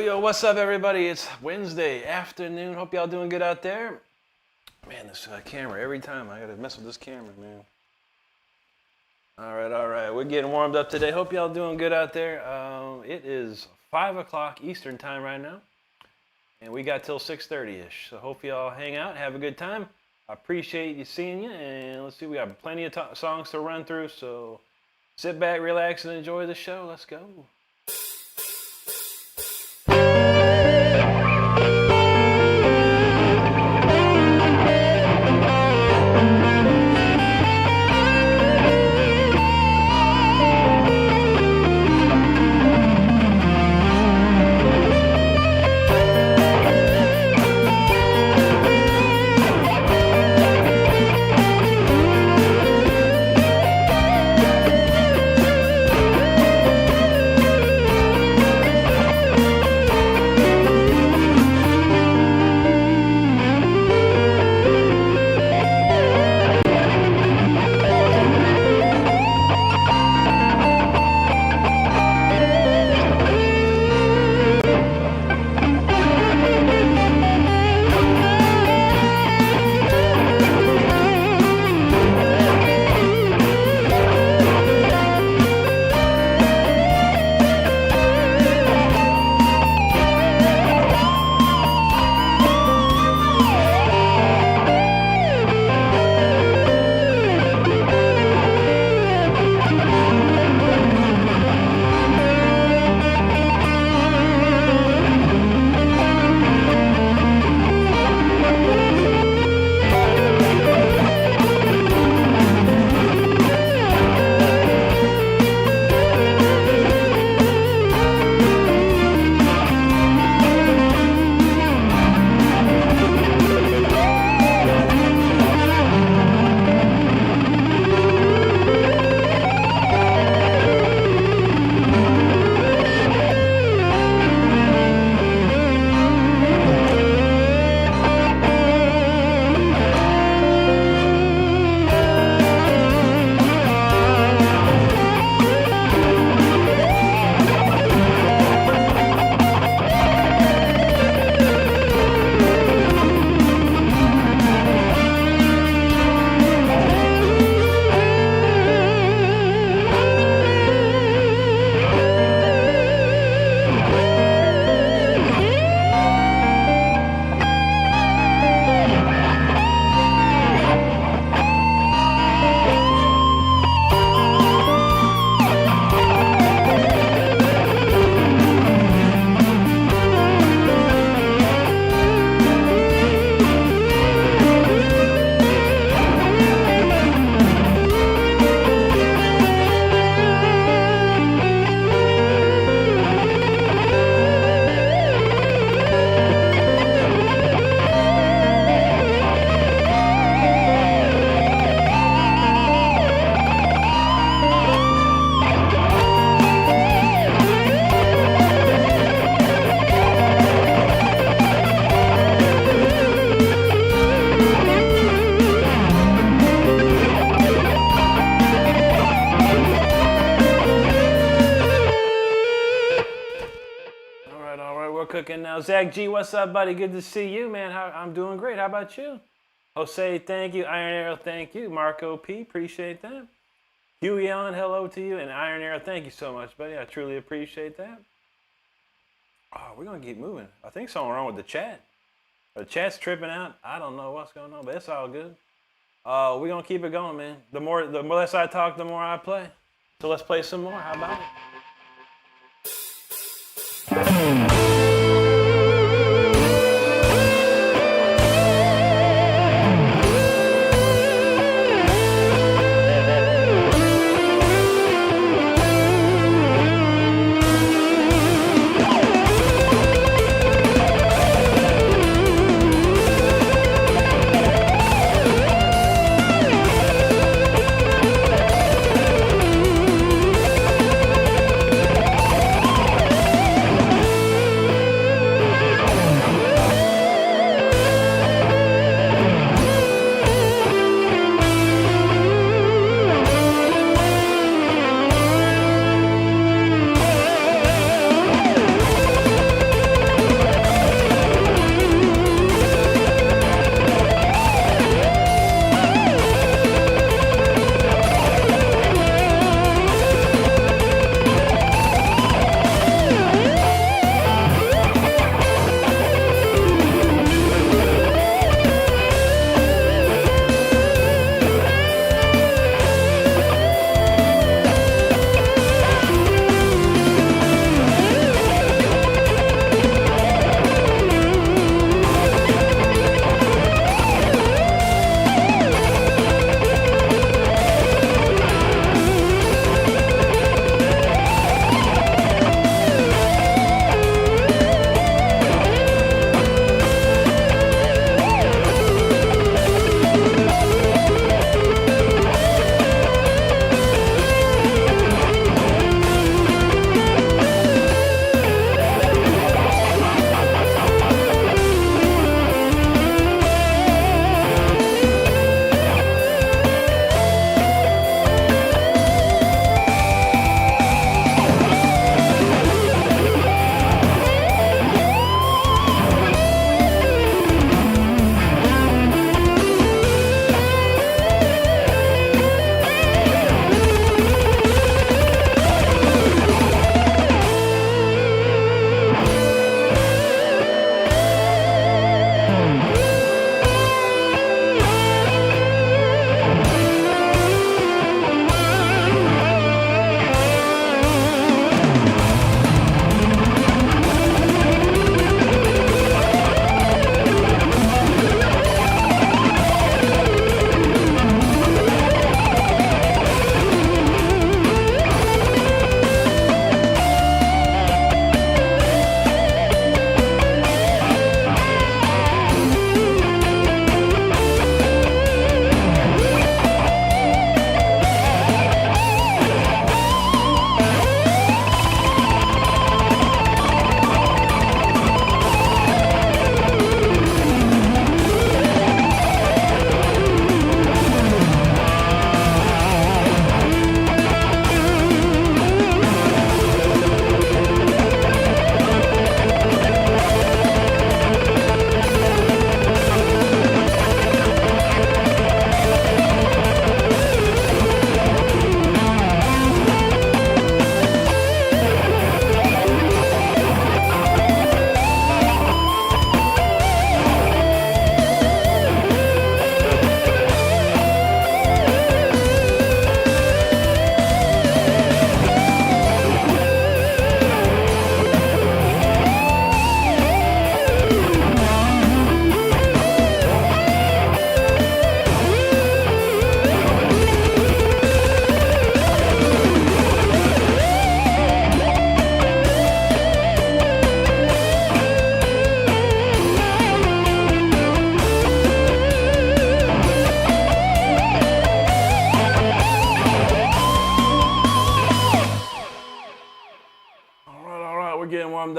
Yo, what's up, everybody? It's Wednesday afternoon. Hope y'all doing good out there. Man, this camera, every time I gotta mess with this camera, man. All right. We're getting warmed up today. Hope y'all doing good out there. It is 5 o'clock Eastern time right now, and we got till 6:30-ish. So hope y'all hang out, have a good time. I appreciate you seeing you, and let's see, we got plenty of songs to run through, so sit back, relax, and enjoy the show. Let's go. Cooking now. Zach G, what's up, buddy? Good to see you, man. I'm doing great. How about you? Jose, thank you. Iron Arrow, thank you. Marco P, appreciate that. Huey on, hello to you. And Iron Arrow, thank you so much, buddy. I truly appreciate that. Oh, we're going to keep moving. I think something wrong with the chat. The chat's tripping out. I don't know what's going on, but it's all good. We're going to keep it going, man. The less I talk, the more I play. So let's play some more. How about it?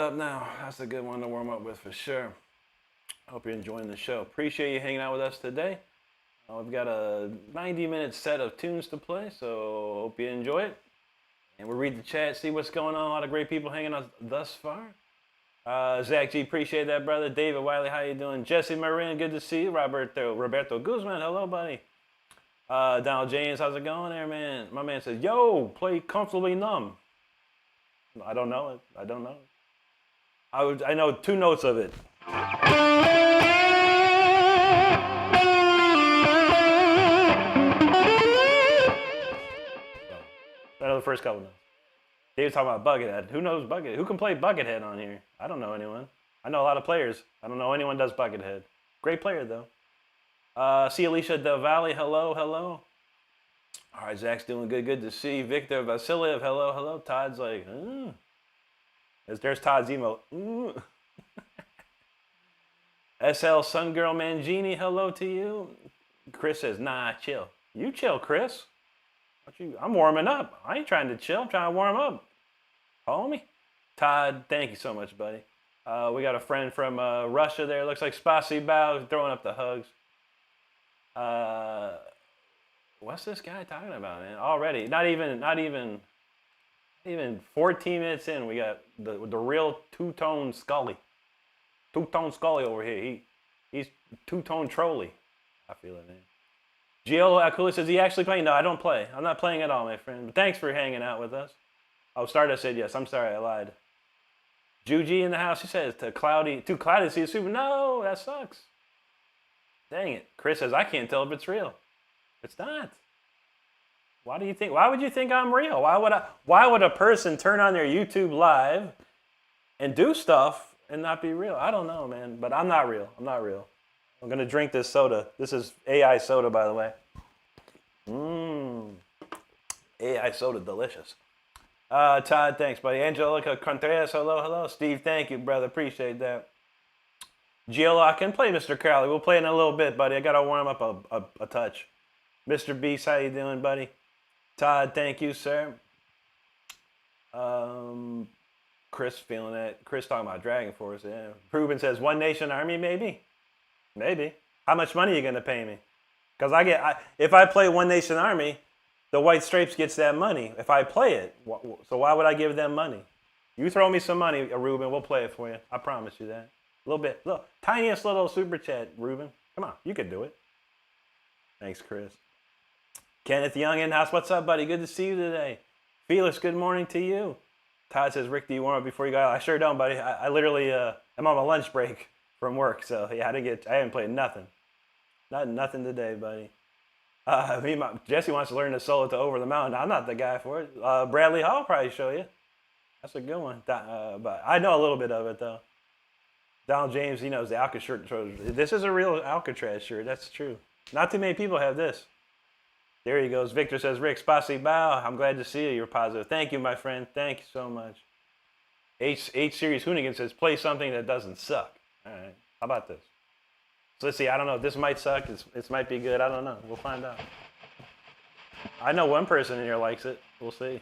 up now. That's a good one to warm up with for sure. Hope you're enjoying the show. Appreciate you hanging out with us today. We've got a 90-minute set of tunes to play, so hope you enjoy it. And we'll read the chat, see what's going on. A lot of great people hanging out thus far. Zach G, appreciate that, brother. David Wiley, how you doing? Jesse Marin, good to see you. Roberto Guzman, hello, buddy. Donald James, how's it going there, man? My man says, yo, play Comfortably Numb. I don't know it. I don't know it. I know 2 notes of it. I know the first couple notes. Dave's talking about Buckethead. Who knows Buckethead? Who can play Buckethead on here? I don't know anyone. I know a lot of players. I don't know anyone does Buckethead. Great player, though. See Alicia Del Valle. Hello, hello. All right, Zach's doing good. Good to see. Victor Vasiliev. Hello, hello. Todd's like, There's Todd's emote. SL Sungirl Mangini. Hello to you. Chris says, nah, chill. You chill, Chris. I'm warming up. I ain't trying to chill. I'm trying to warm up. Homie. Todd, thank you so much, buddy. We got a friend from Russia there. Looks like Spasibo throwing up the hugs. What's this guy talking about, man? Already, not even 14 minutes in, we got the real two-tone Scully. Two-tone Scully over here. He's two-tone trolley. I feel it, man. Giolo Akula says, he actually playing? No, I don't play. I'm not playing at all, my friend. But thanks for hanging out with us. Oh, Stardust said yes. I'm sorry, I lied. Juji in the house. She says, too cloudy to see a super. No, that sucks. Dang it. Chris says, I can't tell if it's real. It's not. Why would you think I'm real? Why would a person turn on their YouTube live and do stuff and not be real? I don't know, man. But I'm not real. I'm not real. I'm going to drink this soda. This is AI soda, by the way. AI soda, delicious. Todd, thanks, buddy. Angelica Contreras, hello, hello. Steve, thank you, brother. Appreciate that. Gio, I can play Mr. Crowley. We'll play in a little bit, buddy. I got to warm up a touch. Mr. Beast, how you doing, buddy? Todd, thank you, sir. Chris feeling that. Chris talking about Dragon Force. Yeah. Ruben says, One Nation Army, maybe? Maybe. How much money are you going to pay me? Because if I play One Nation Army, the White Stripes gets that money if I play it. So why would I give them money? You throw me some money, Ruben, we'll play it for you. I promise you that. A little bit. Look, tiniest little super chat, Ruben. Come on, you can do it. Thanks, Chris. Kenneth Young in-house. What's up, buddy? Good to see you today. Felix, good morning to you. Todd says, Rick, do you warm up before you go out? I sure don't, buddy. I literally am on my lunch break from work, so yeah, I haven't played nothing. Nothing today, buddy. Jesse wants to learn the solo to Over the Mountain. I'm not the guy for it. Bradley Hall will probably show you. That's a good one. But I know a little bit of it, though. Donald James, he knows the Alcatraz shirt. This is a real Alcatraz shirt. That's true. Not too many people have this. There he goes. Victor says, Rick, Spasi Bao. I'm glad to see you. You're positive. Thank you, my friend. Thank you so much. H-Series Hoonigan says, play something that doesn't suck. All right. How about this? So let's see. I don't know. This might suck. This might be good. I don't know. We'll find out. I know one person in here likes it. We'll see.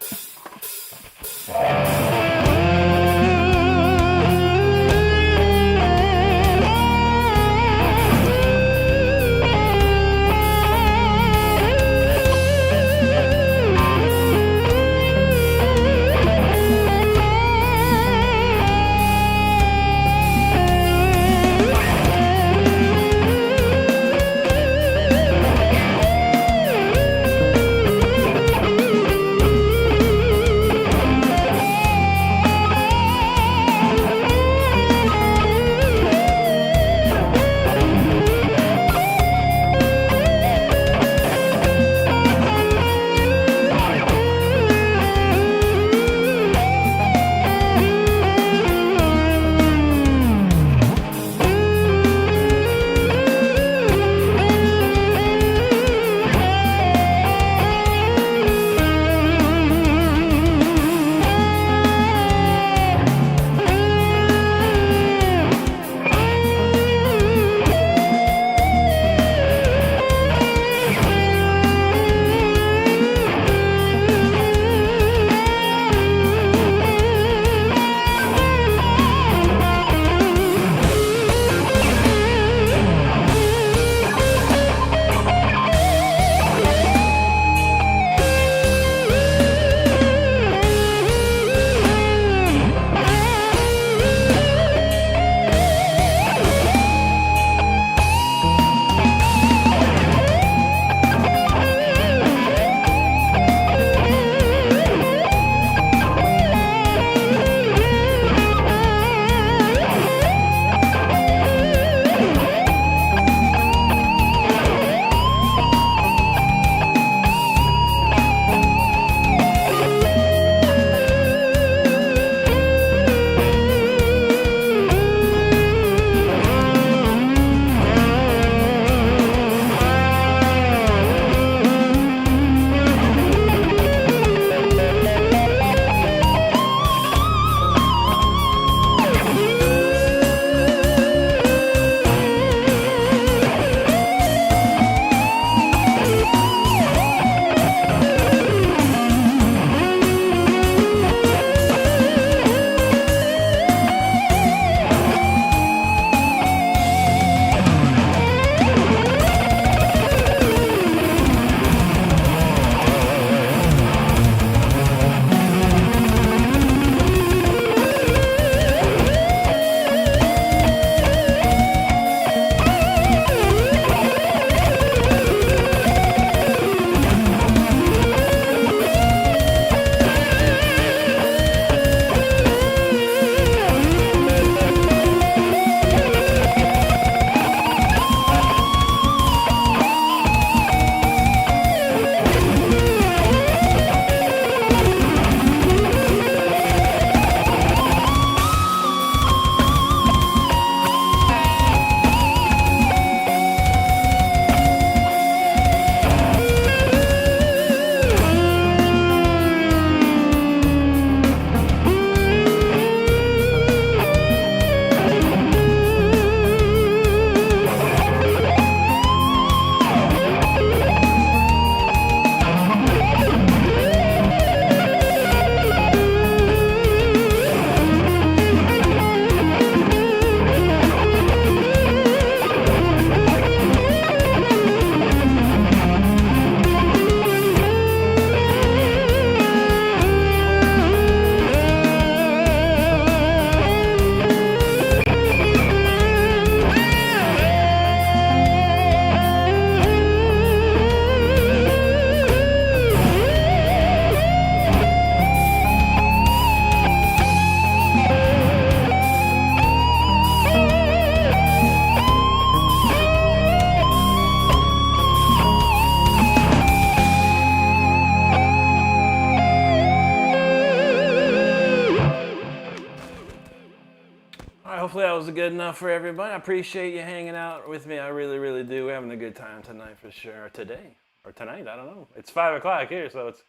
was good enough for everybody. I appreciate you hanging out with me. I really, really do. We're having a good time tonight for sure. Or today. Or tonight, I don't know. It's 5 o'clock here, so it's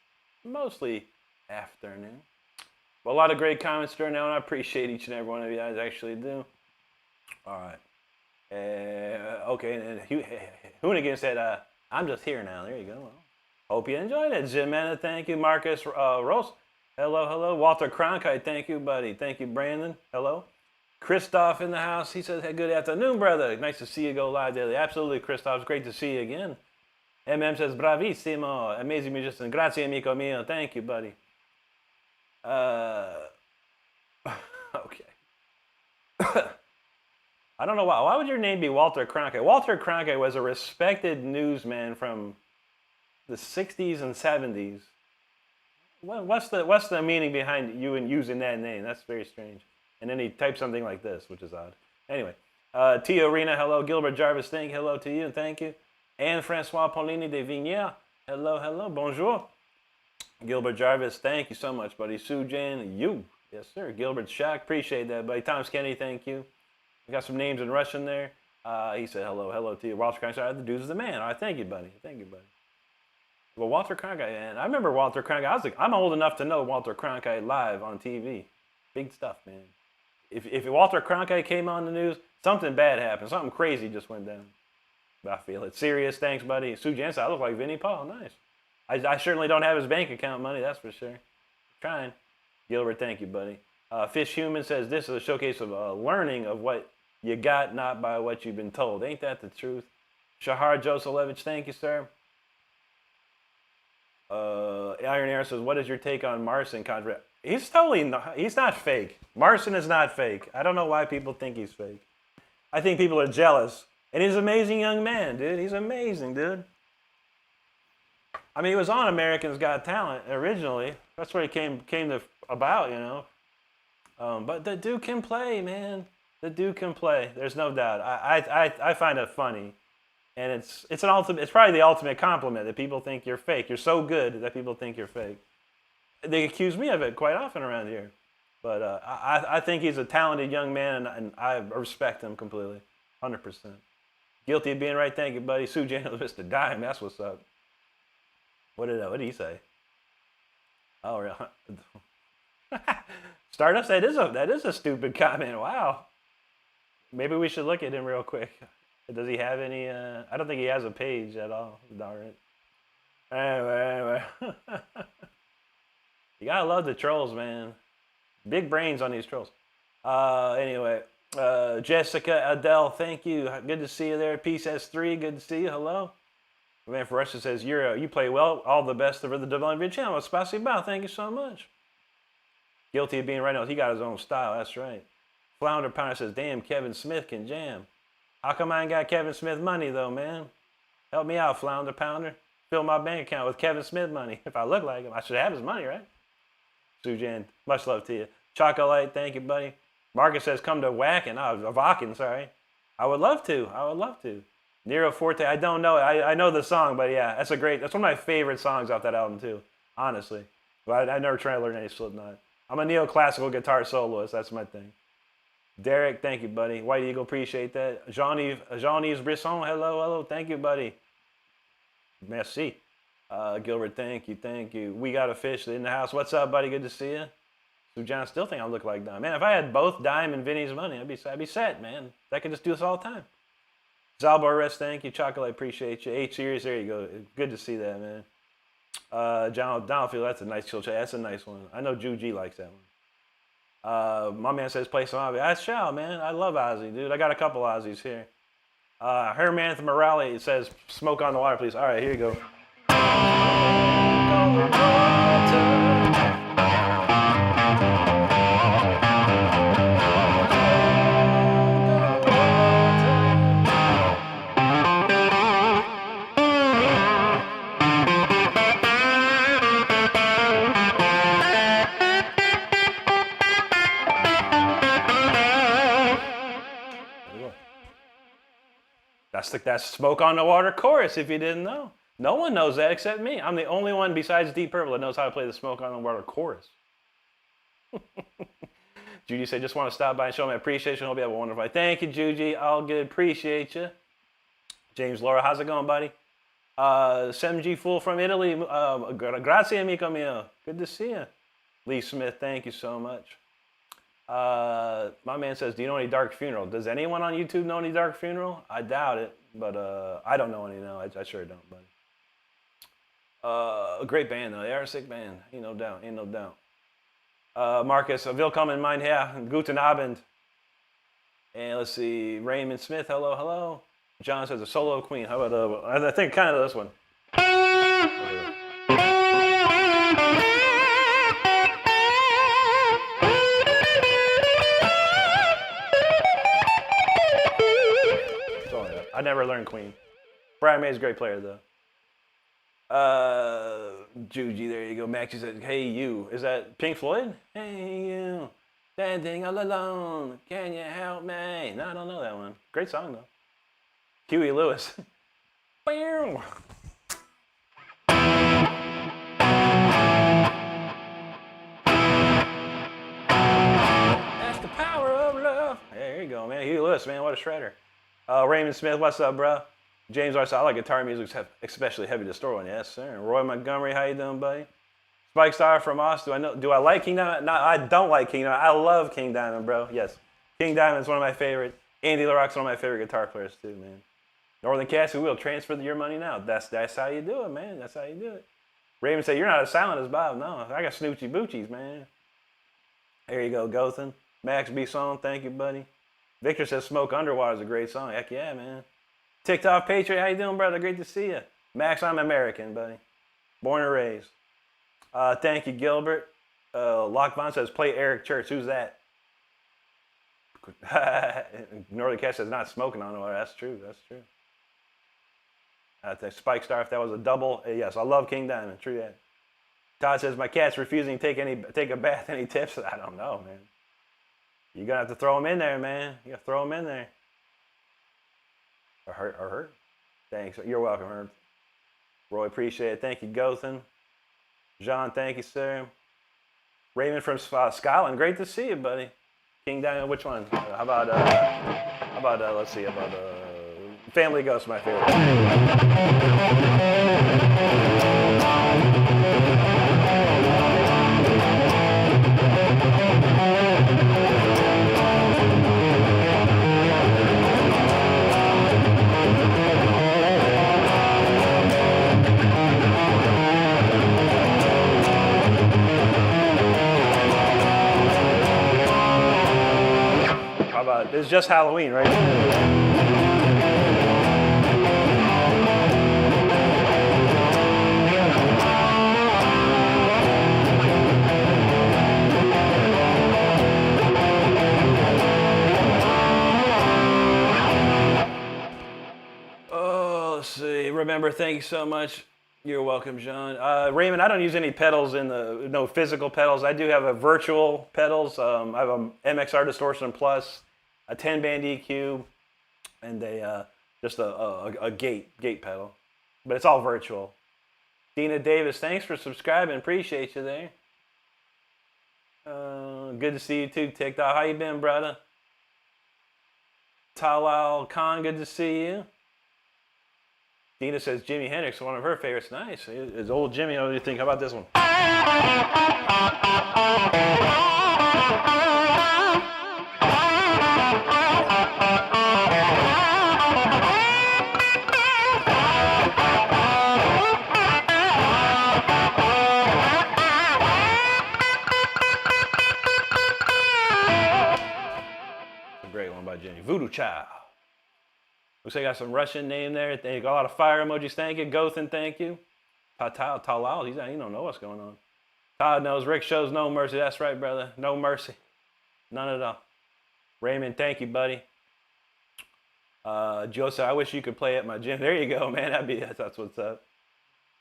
mostly afternoon. But a lot of great comments during now, and I appreciate each and every one of you guys. I actually do. All right. Okay, and Hoonigan said, I'm just here now. There you go. Well, hope you enjoyed it. Jimena, thank you. Marcus Rose, hello, hello. Walter Cronkite, thank you, buddy. Thank you, Brandon. Hello. Christoph in the house. He says, hey, good afternoon, brother. Nice to see you go live daily. Absolutely, Christoph. It's great to see you again. MM says, bravissimo. Amazing musician. Grazie, amico mio. Thank you, buddy. Okay. I don't know why. Why would your name be Walter Cronkite? Walter Cronkite was a respected newsman from the 60s and 70s. What's the meaning behind you and using that name? That's very strange. And then he typed something like this, which is odd. Anyway, Tio Rena, hello. Gilbert Jarvis, thank you. Hello to you, and thank you. Anne Francois Paulini de Vignier, hello, hello. Bonjour. Gilbert Jarvis, thank you so much, buddy. Sue Jan, you. Yes, sir. Gilbert Shack, appreciate that, buddy. Thomas Kennedy, thank you. We got some names in Russian there. He said hello, hello to you. Walter Cronkite, the dude's the man. All right, thank you, buddy. Thank you, buddy. Well, Walter Cronkite, man. I remember Walter Cronkite. I'm old enough to know Walter Cronkite live on TV. Big stuff, man. If Walter Cronkite came on the news, something bad happened. Something crazy just went down. But I feel it. Serious, thanks, buddy. Sue Jansen, I look like Vinnie Paul. Nice. I certainly don't have his bank account money, that's for sure. Trying. Gilbert, thank you, buddy. Fish Human says, this is a showcase of learning of what you got, not by what you've been told. Ain't that the truth? Shahar Joselevich, thank you, sir. Iron Air says, what is your take on Marson contract? He's not fake. Marson is not fake. I don't know why people think he's fake. I think people are jealous. And he's an amazing young man, dude. He's amazing, dude. I mean, he was on Americans Got Talent originally. That's where he came to about, you know. But the dude can play, man. The dude can play. There's no doubt. I find it funny. And it's probably the ultimate compliment that people think you're fake. You're so good that people think you're fake. They accuse me of it quite often around here. But I think he's a talented young man, and I respect him completely, 100%. Guilty of being right, thank you, buddy. Sue Jane Mr. Dime, that's what's up. What did he say? Oh, really? Stardust, that is a stupid comment. Wow. Maybe we should look at him real quick. Does he have any? I don't think he has a page at all. Darn it. Anyway. You gotta love the trolls, man. Big brains on these trolls. Anyway, Jessica Adele, thank you. Good to see you there. Peace S3, good to see you. Hello. Man, for Russia says you play well. All the best for the Divine Vid channel. Spasibo, thank you so much. Guilty of being right now. He got his own style. That's right. Flounder Pounder says, damn, Kevin Smith can jam. How come I ain't got Kevin Smith money though, man? Help me out, Flounder Pounder. Fill my bank account with Kevin Smith money. If I look like him, I should have his money, right? Sujan, much love to you. Chocolate, thank you, buddy. Marcus says, come to Wacken. Oh, Vakken, sorry. I would love to. Nero Forte, I don't know. I know the song, but yeah, that's one of my favorite songs off that album too, honestly. But I never try to learn any Slipknot. I'm a neoclassical guitar soloist. That's my thing. Derek, thank you, buddy. White Eagle, appreciate that. Jean-Yves Brisson, hello. Thank you, buddy. Merci. Gilbert, thank you. We got a fish in the house. What's up, buddy? Good to see you. So John still think I look like Dime. Man, if I had both Dime and Vinny's money, I'd be set, man. I could just do this all the time. Zalbar Rest, thank you. Chocolate, appreciate you. 8 series, there you go. Good to see that, man. John Donfield, that's a nice chill chat. That's a nice one. I know Ju G likes that one. My man says play some Ozzy. I shall, man. I love Ozzy, dude. I got a couple Ozzy's here. Hermanth Morale says smoke on the water, please. All right, here you go. That's Smoke on the Water chorus, if you didn't know. No one knows that except me. I'm the only one besides Deep Purple that knows how to play the Smoke on the Water chorus. Judy said, just want to stop by and show my appreciation. Hope you have a wonderful night. Thank you, Judy. All good. Appreciate you. James Laura, how's it going, buddy? 7G Fool from Italy. Grazie, amico mio. Good to see you. Lee Smith, thank you so much. My man says, do you know any Dark Funeral? Does anyone on YouTube know any Dark Funeral? I doubt it, but I don't know any, no. I sure don't, buddy. A great band, though. They are a sick band. Ain't no doubt. Ain't no doubt. Marcus, willkommen, mein Herr. Guten Abend. And let's see, Raymond Smith, hello, hello. John says a solo queen. How about, I think kind of this one. I never learned Queen. Brian May's a great player, though. Juji, there you go. Maxie said, hey, you. Is that Pink Floyd? Hey, you. Standing all alone. Can you help me? No, I don't know that one. Great song, though. Huey Lewis. That's the power of love. There you go, man. Huey Lewis, man. What a shredder. Raymond Smith, what's up, bro? James R. I like guitar music, especially heavy distortion. Yes, sir. Roy Montgomery, how you doing, buddy? Spike Star from Austin. Do I like King Diamond? No, I don't like King Diamond. I love King Diamond, bro. Yes. King Diamond's one of my favorite. Andy LaRock's one of my favorite guitar players, too, man. Northern Cats, who will transfer your money now. That's how you do it, man. That's how you do it. Raymond said, you're not as silent as Bob. No, I got snoochie boochies, man. There you go, Gothen. Max B. Song, thank you, buddy. Victor says Smoke Underwater is a great song. Heck yeah, man. TikTok Patriot, how you doing, brother? Great to see you. Max, I'm American, buddy. Born and raised. Thank you, Gilbert. Locke Vaughn says, play Eric Church. Who's that? Northern Cat says, not smoking on it. That's true. That's true. Spike Star, if that was a double. Yes, I love King Diamond. True that. Todd says, my cat's refusing to take a bath. Any tips? I don't know, man. You're going to have to throw him in there, man. You got to throw him in there. Or her. Thanks. You're welcome, Herb. Roy, appreciate it. Thank you, Gothen. John, thank you, sir. Raymond from Scotland. Great to see you, buddy. King Diamond, which one? How about, let's see, Family Ghost, my favorite. It's just Halloween, right? Oh, let's see. Remember, thank you so much. You're welcome, John. Raymond, I don't use any pedals no physical pedals. I do have a virtual pedals. I have a MXR Distortion Plus, a 10-band EQ, and just a gate pedal. But it's all virtual. Dina Davis, thanks for subscribing. Appreciate you there. Good to see you too, TikTok. How you been, brother? Talal Khan, good to see you. Dina says Jimi Hendrix is one of her favorites. Nice. It's old Jimmy. What do you think? How about this one? Great one by Jimmy. Voodoo Child. Looks like I got some Russian name there. They got a lot of fire emojis. Thank you. Gothen, thank you. Talal, he don't know what's going on. Todd knows. Rick shows no mercy. That's right, brother. No mercy. None at all. Raymond, thank you, buddy. Joseph, I wish you could play at my gym. There you go, man. That's what's up.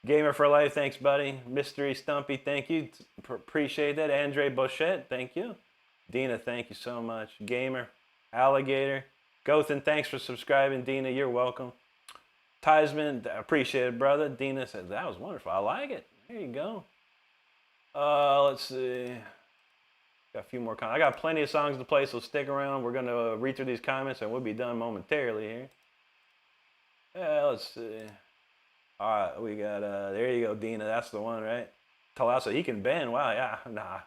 Gamer for Life, thanks, buddy. Mystery Stumpy, thank you. Appreciate that. Andre Bochette, thank you. Dina, thank you so much. Gamer, Alligator. Gothen, thanks for subscribing. Dina, you're welcome. Tisman, appreciate it, brother. Dina says, that was wonderful. I like it. There you go. Let's see. Got a few more comments. I got plenty of songs to play, so stick around. We're gonna read through these comments, and we'll be done momentarily here. Let's see. All right, we got there you go, Dina. That's the one, right? Talasa, he can bend. Wow, yeah, nah,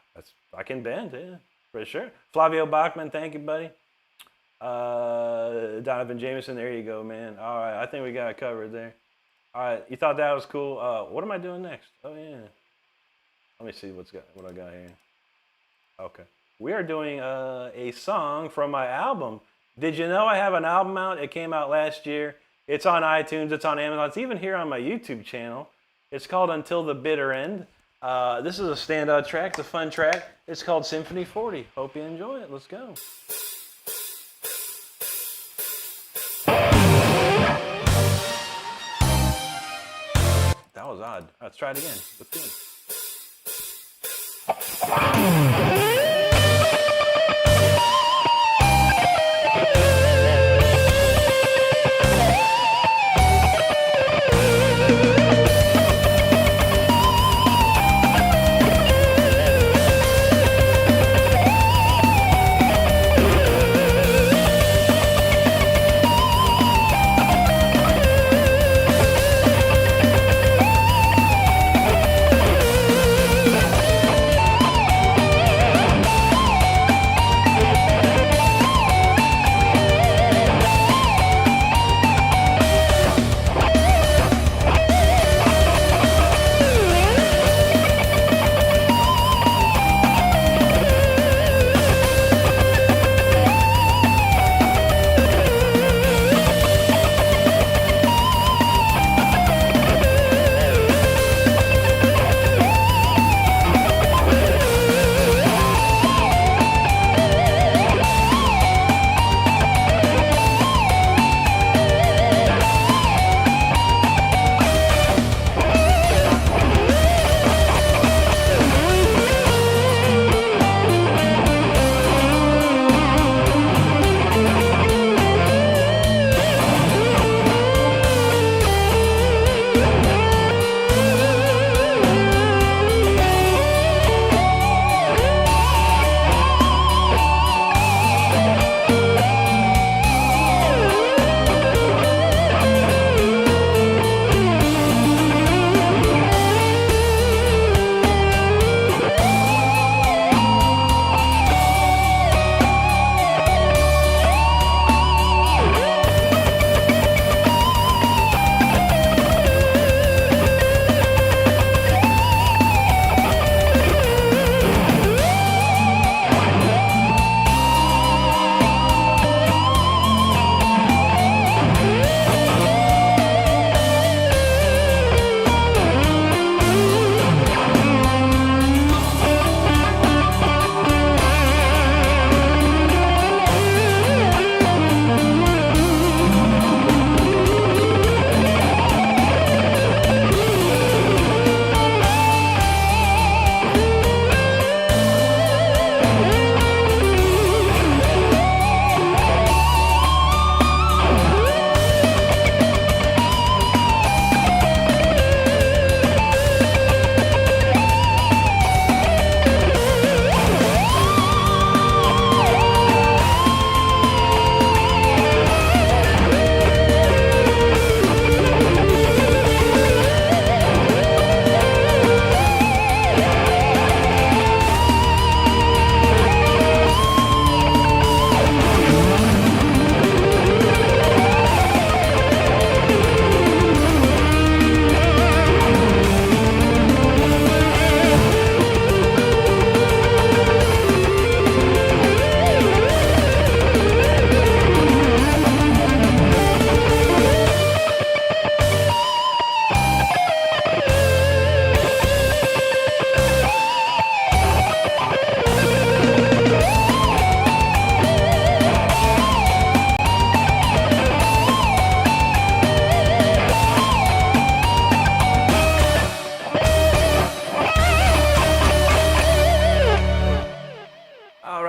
I can bend, yeah, for sure. Flavio Bachman, thank you, buddy. Donovan Jameson, there you go, man. All right, I think we got it covered there. All right, you thought that was cool. What am I doing next? Oh yeah. Let me see what I got here. Okay, we are doing a song from my album. Did you know I have an album out? It came out last year. It's on iTunes. It's on Amazon. It's even here on my YouTube channel. It's called Until the Bitter End. This is a standout track. It's a fun track. It's called Symphony 40. Hope you enjoy it. Let's go. That was odd. Let's try it again. Let's do it.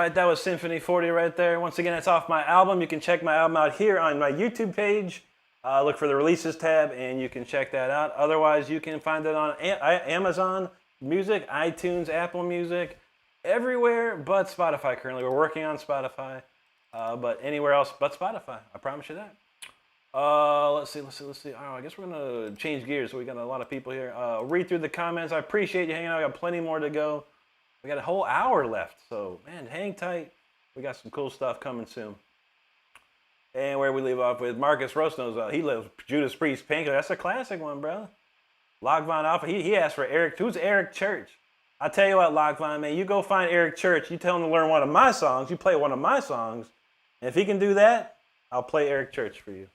right, that was Symphony 40 right there. Once again, it's off my album. You can check my album out here on my YouTube page. Look for the releases tab and you can check that out. Otherwise, you can find it on Amazon Music, iTunes, Apple Music, everywhere but Spotify currently. We're working on Spotify, but anywhere else but Spotify. I promise you that. Let's see. I guess we're gonna change gears. So we got a lot of people here. Read through the comments. I appreciate you hanging out. I got plenty more to go. We got a whole hour left. So man, hang tight. We got some cool stuff coming soon. And where we leave off with Marcus Rosnos. He loves Judas Priest Painkiller. That's a classic one, bro. Lock Von Alpha. He asked for Eric. Who's Eric Church? I tell you what, Lock Von, man. You go find Eric Church. You tell him to learn one of my songs. You play one of my songs. And if he can do that, I'll play Eric Church for you.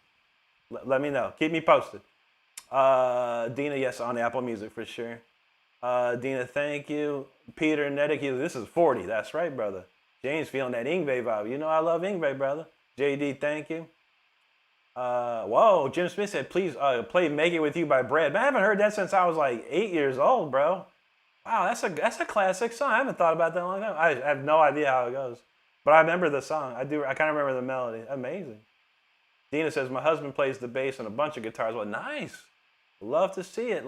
Let me know. Keep me posted. Dina, yes, on Apple Music for sure. Dina, thank you. Peter Nedick, this is 40. That's right, brother. James feeling that Yngwie vibe. You know I love Yngwie, brother. JD, thank you. Whoa, Jim Smith said, please play Make It With You by Brad. Man, I haven't heard that since I was like 8 years old, bro. Wow, that's a classic song. I haven't thought about that in a long time. I have no idea how it goes. But I remember the song. I kind of remember the melody. Amazing. Dina says, my husband plays the bass and a bunch of guitars. Well, nice. Love to see it.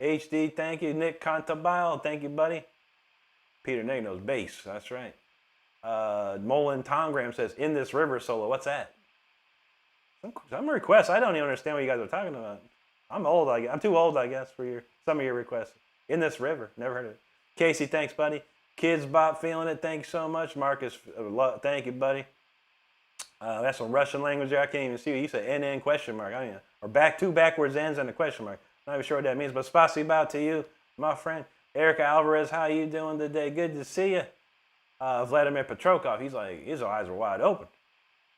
HD, thank you. Nick Cantabile, thank you, buddy. Peter Neg knows bass. That's right. Molin Tongram says, In This River solo. What's that? Some requests. I don't even understand what you guys are talking about. I'm old. I'm too old, I guess, for some of your requests. In This River. Never heard of it. Casey, thanks, buddy. Kids Bop, feeling it. Thanks so much. Marcus, thank you, buddy. That's some Russian language there. I can't even see what you said. NN question mark. I mean, or two backwards N's and a question mark. Not even sure what that means, but spasibo to you, my friend. Erica Alvarez, how you doing today? Good to see you. Vladimir Petrokov, he's like, his eyes are wide open.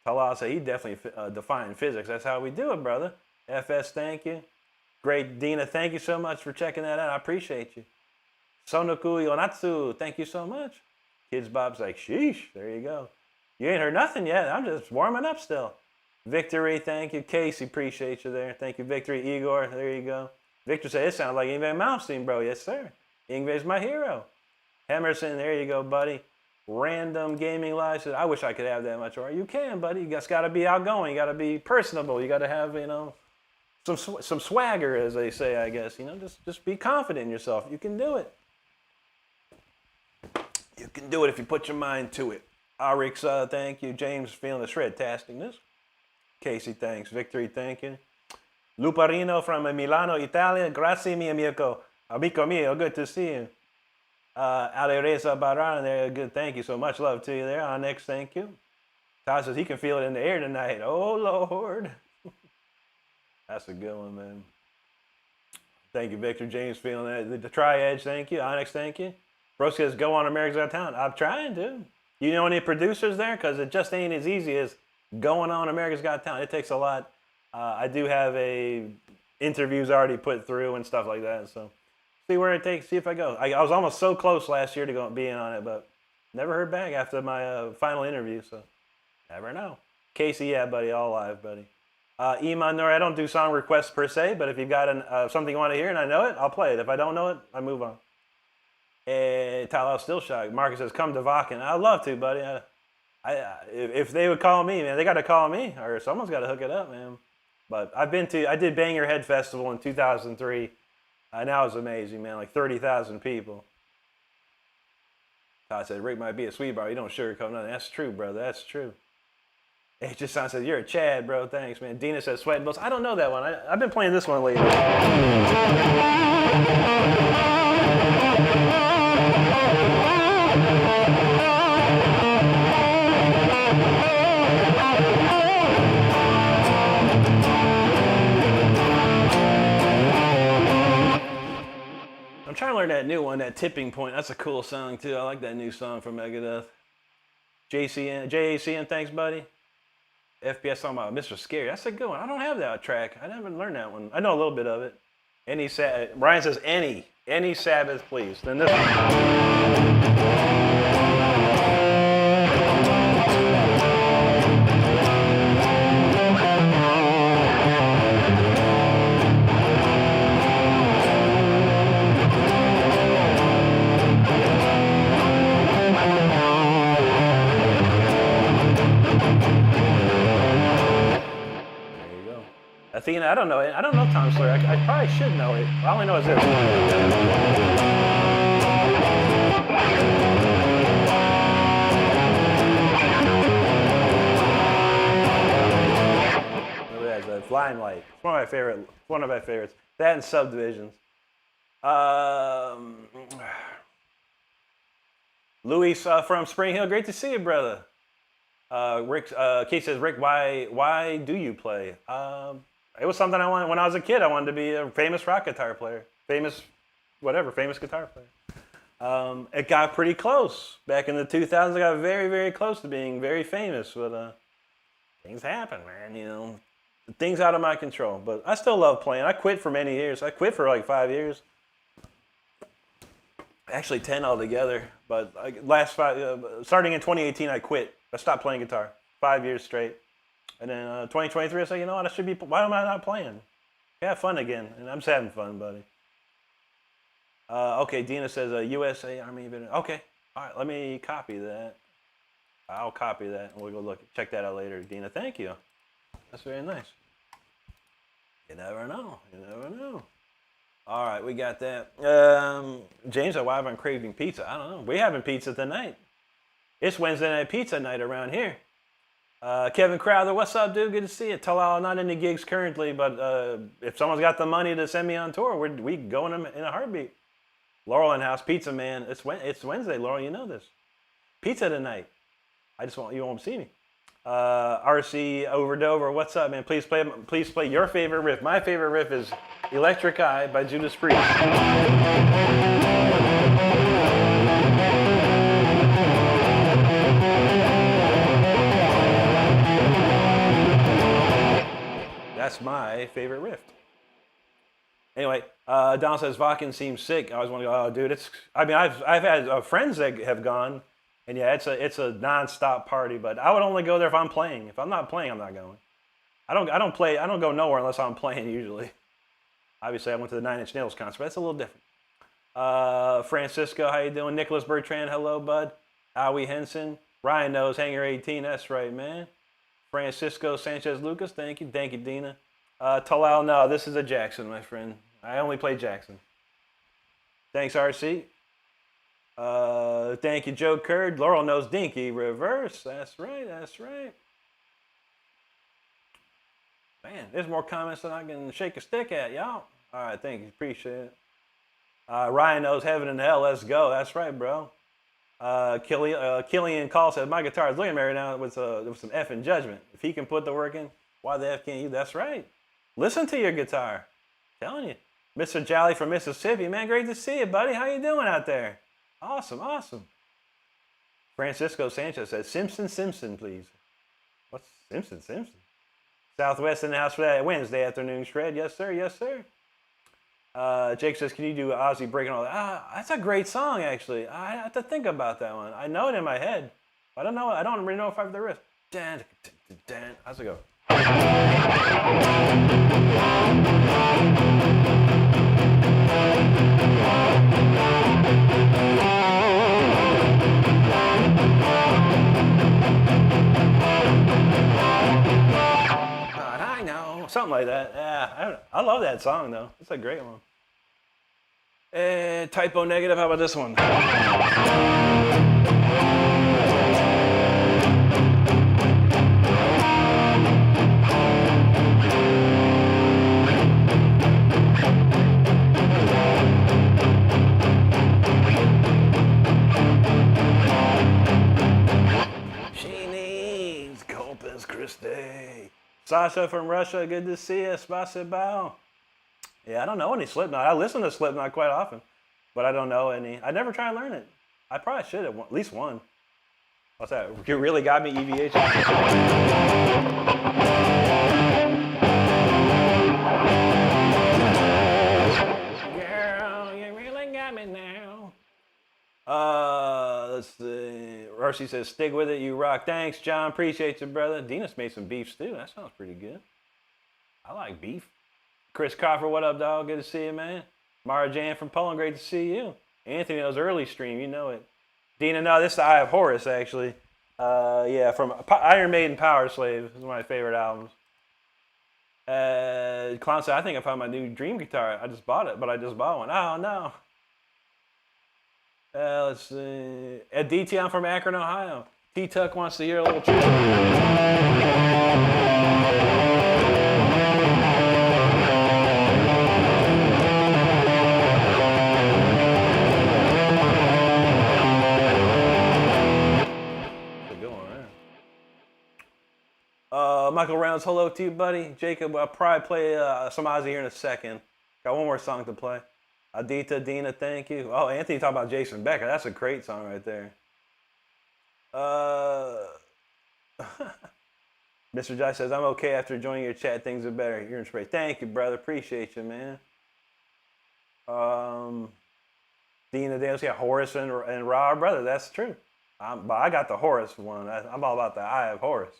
Talal said he definitely defined physics. That's how we do it, brother. FS, thank you. Great Dina, thank you so much for checking that out. I appreciate you. Sonoku Yonatsu, thank you so much. Kids Bob's like, sheesh, there you go. You ain't heard nothing yet. I'm just warming up still. Victory, thank you. Casey, appreciate you there. Thank you, Victory. Igor, there you go. Victor said, it sounds like Yngwie Malmsteen, bro. Yes, sir. Yngwie's my hero. Emerson, there you go, buddy. Random Gaming Live said, I wish I could have that much aura. You can, buddy. You just got to be outgoing. You got to be personable. You got to have, some swagger, as they say, I guess. Just be confident in yourself. You can do it. You can do it if you put your mind to it. Arix, thank you. James, feeling the shred-tasticness. Casey, thanks. Victory, thank you. Luparino from Milano, Italia. Grazie, mi amico. Amico mio, good to see you. Alereza Baran there, good, thank you so much. Love to you there. Onyx, thank you. Todd says he can feel it in the air tonight. Oh, Lord. That's a good one, man. Thank you, Victor. James, feeling that. The Tri-Edge, thank you. Onyx, thank you. Bro says, go on America's Got Talent. I'm trying to. You know any producers there? Because it just ain't as easy as going on America's Got Talent. It takes a lot. I do have interviews already put through and stuff like that. So see where it takes. See if I go. I was almost so close last year to being on it, but never heard back after my final interview. So never know. Casey, yeah, buddy, all live, buddy. Iman Nor, I don't do song requests per se, but if you've got something you want to hear and I know it, I'll play it. If I don't know it, I move on. Tyler still shocked. Marcus says, come to Vakken. I'd love to, buddy. If they would call me, man, they got to call me, or someone's got to hook it up, man. But I did Bang Your Head Festival in 2003, and that was amazing, man. Like 30,000 people. Todd said, Rick might be a sweet bar. You don't sugarcoat nothing. That's true, brother. That's true. It just sounds like you're a Chad, bro. Thanks, man. Dina says, Sweat and Bills. I don't know that one. I've been playing this one lately. I'm trying to learn that new one, that Tipping Point. That's a cool song, too. I like that new song from Megadeth. JACN, thanks, buddy. FPS talking about Mr. Scary. That's a good one. I don't have that track. I never learned that one. I know a little bit of it. Brian says, any Sabbath, please. Then this one. Athena, I don't know it. I don't know Tom Sawyer. I probably should know it. I only know it's this. both. Limelight. It's one of my favorites. That and Subdivisions. Luis from Spring Hill, great to see you, brother. Rick, Keith says, Rick, why do you play? It was something I wanted when I was a kid. I wanted to be a famous rock guitar player, famous guitar player. It got pretty close back in the 2000s. I got very, very close to being very famous, but things happen, man. You know, things out of my control. But I still love playing. I quit for many years. I quit for like 5 years. Actually 10 altogether, but starting in 2018, I quit. I stopped playing guitar 5 years straight. And then 2023, I said, you know what, why am I not playing? Have fun again. And I'm just having fun, buddy. Okay, Dina says, USA Army. Okay, all right, let me copy that. I'll copy that, and we'll go check that out later. Dina, thank you. That's very nice. You never know. You never know. All right, we got that. James, why have I been craving pizza? I don't know. We're having pizza tonight. It's Wednesday night pizza night around here. Kevin Crowther, what's up, dude? Good to see you. Talal, not into gigs currently, but if someone's got the money to send me on tour, we go in a heartbeat. Laurel in house, pizza man. It's Wednesday, Laurel. You know this. Pizza tonight. You won't see me. RC over Dover, what's up, man? Please play your favorite riff. My favorite riff is Electric Eye by Judas Priest. That's my favorite riff. Anyway, Don says Vakken seems sick. I always want to go, oh, dude, I've had friends that have gone, and yeah, it's a non-stop party. But I would only go there if I'm playing. If I'm not playing, I'm not going. I don't go nowhere unless I'm playing usually. Obviously, I went to the Nine Inch Nails concert. But that's a little different. Francisco, how you doing? Nicholas Bertrand, hello, bud. Howie Henson. Ryan knows, Hanger 18. That's right, man. Francisco Sanchez Lucas, thank you, Dina. Talal, no, this is a Jackson, my friend. I only play Jackson. Thanks, RC. Thank you, Joe Curd. Laurel knows Dinky. Reverse, that's right. Man, there's more comments than I can shake a stick at, y'all. All right, thank you, appreciate it. Ryan knows Heaven and Hell, let's go. That's right, bro. Killian Call says, my guitar is looking at me right now with some effing judgment. If he can put the work in, why the F can't you? That's right. Listen to your guitar. I'm telling you. Mr. Jolly from Mississippi, man, great to see you, buddy. How you doing out there? Awesome. Francisco Sanchez says, Simpson, please. What's Simpson? Southwest in the house for that Wednesday afternoon shred. Yes, sir. Jake says, can you do Ozzy breaking all that? That's a great song, actually. I have to think about that one. I know it in my head. I don't know. I don't really know if I have the riff. How's it go? I know. Something like that. Yeah, I love that song, though. It's a great one. Typo negative. How about this one? She needs Corpus Christi. Sasha from Russia, good to see you. Spasibo. Yeah, I don't know any Slipknot. I listen to Slipknot quite often, but I don't know any. I never try to learn it. I probably should have, at least one. What's that? You really got me, EVH? Girl, you really got me now. Let's see. Rushy says, stick with it, you rock. Thanks, John. Appreciate you, brother. Dina's made some beef stew. That sounds pretty good. I like beef. Chris Coffer, what up, dog? Good to see you, man. Mara Jan from Poland, great to see you. Anthony knows early stream, you know it. Dina, no, this is the Eye of Horus, actually. Yeah, from Iron Maiden Power Slave. This is one of my favorite albums. Clown said, I think I found my new dream guitar. I just bought it, but I just bought one. Oh, no. Let's see. Ed DT, I'm from Akron, Ohio. T-Tuck wants to hear a little truth. Michael Rounds, hello to you, buddy. Jacob, I'll probably play some Ozzy here in a second. Got one more song to play. Adita, Dina, thank you. Oh, Anthony talked about Jason Becker. That's a great song right there. Mr. Jai says, I'm okay after joining your chat. Things are better. You're in spray. Thank you, brother. Appreciate you, man. Dina Daniels, yeah, Horus and Ra, brother. That's true. But I got the Horus one. I'm all about the Eye of Horus.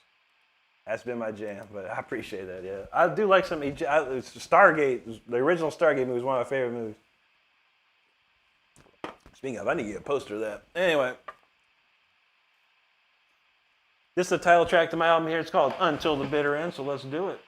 That's been my jam, but I appreciate that, yeah. I do like some Stargate. The original Stargate movie is one of my favorite movies. Speaking of, I need to get a poster of that. Anyway. This is the title track to my album here. It's called Until the Bitter End, so let's do it.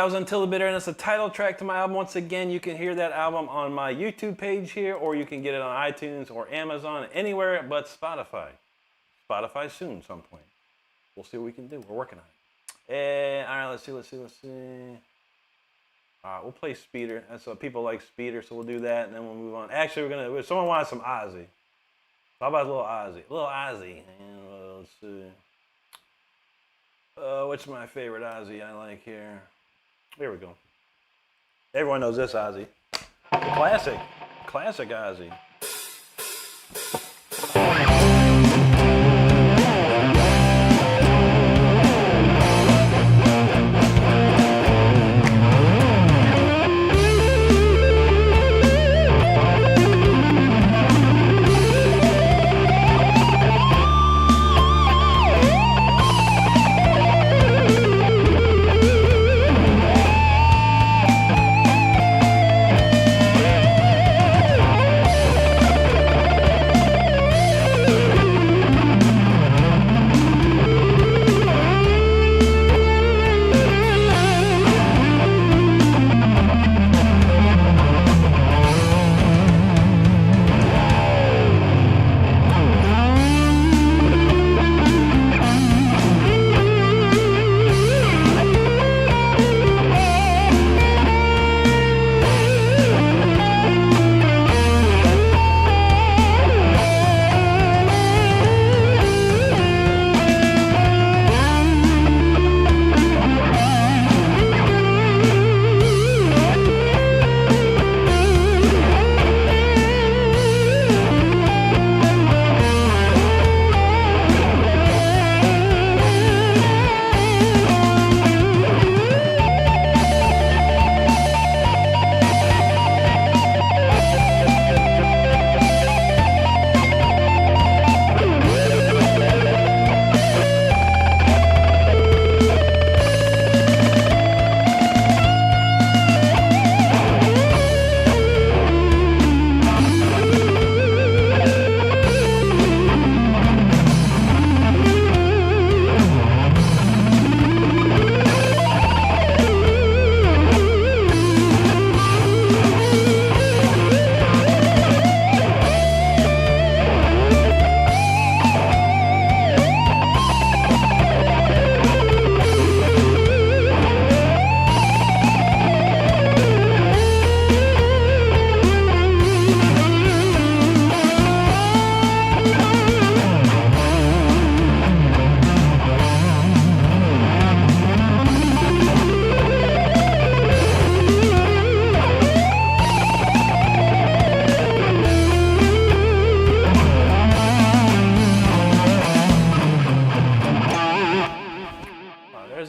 that was Until the Bitter End. That's the title track to my album. Once again, you can hear that album on my YouTube page here, or you can get it on iTunes or Amazon, anywhere but Spotify. Spotify soon, some point. We'll see what we can do. We're working on it. And, all right, let's see. All right, we'll play Speeder. That's what people like, Speeder, so we'll do that, and then we'll move on. Actually, someone wants some Ozzy. How about a little Ozzy? And, let's see. What's my favorite Ozzy I like here? Here we go. Everyone knows this Ozzy. Classic Ozzy.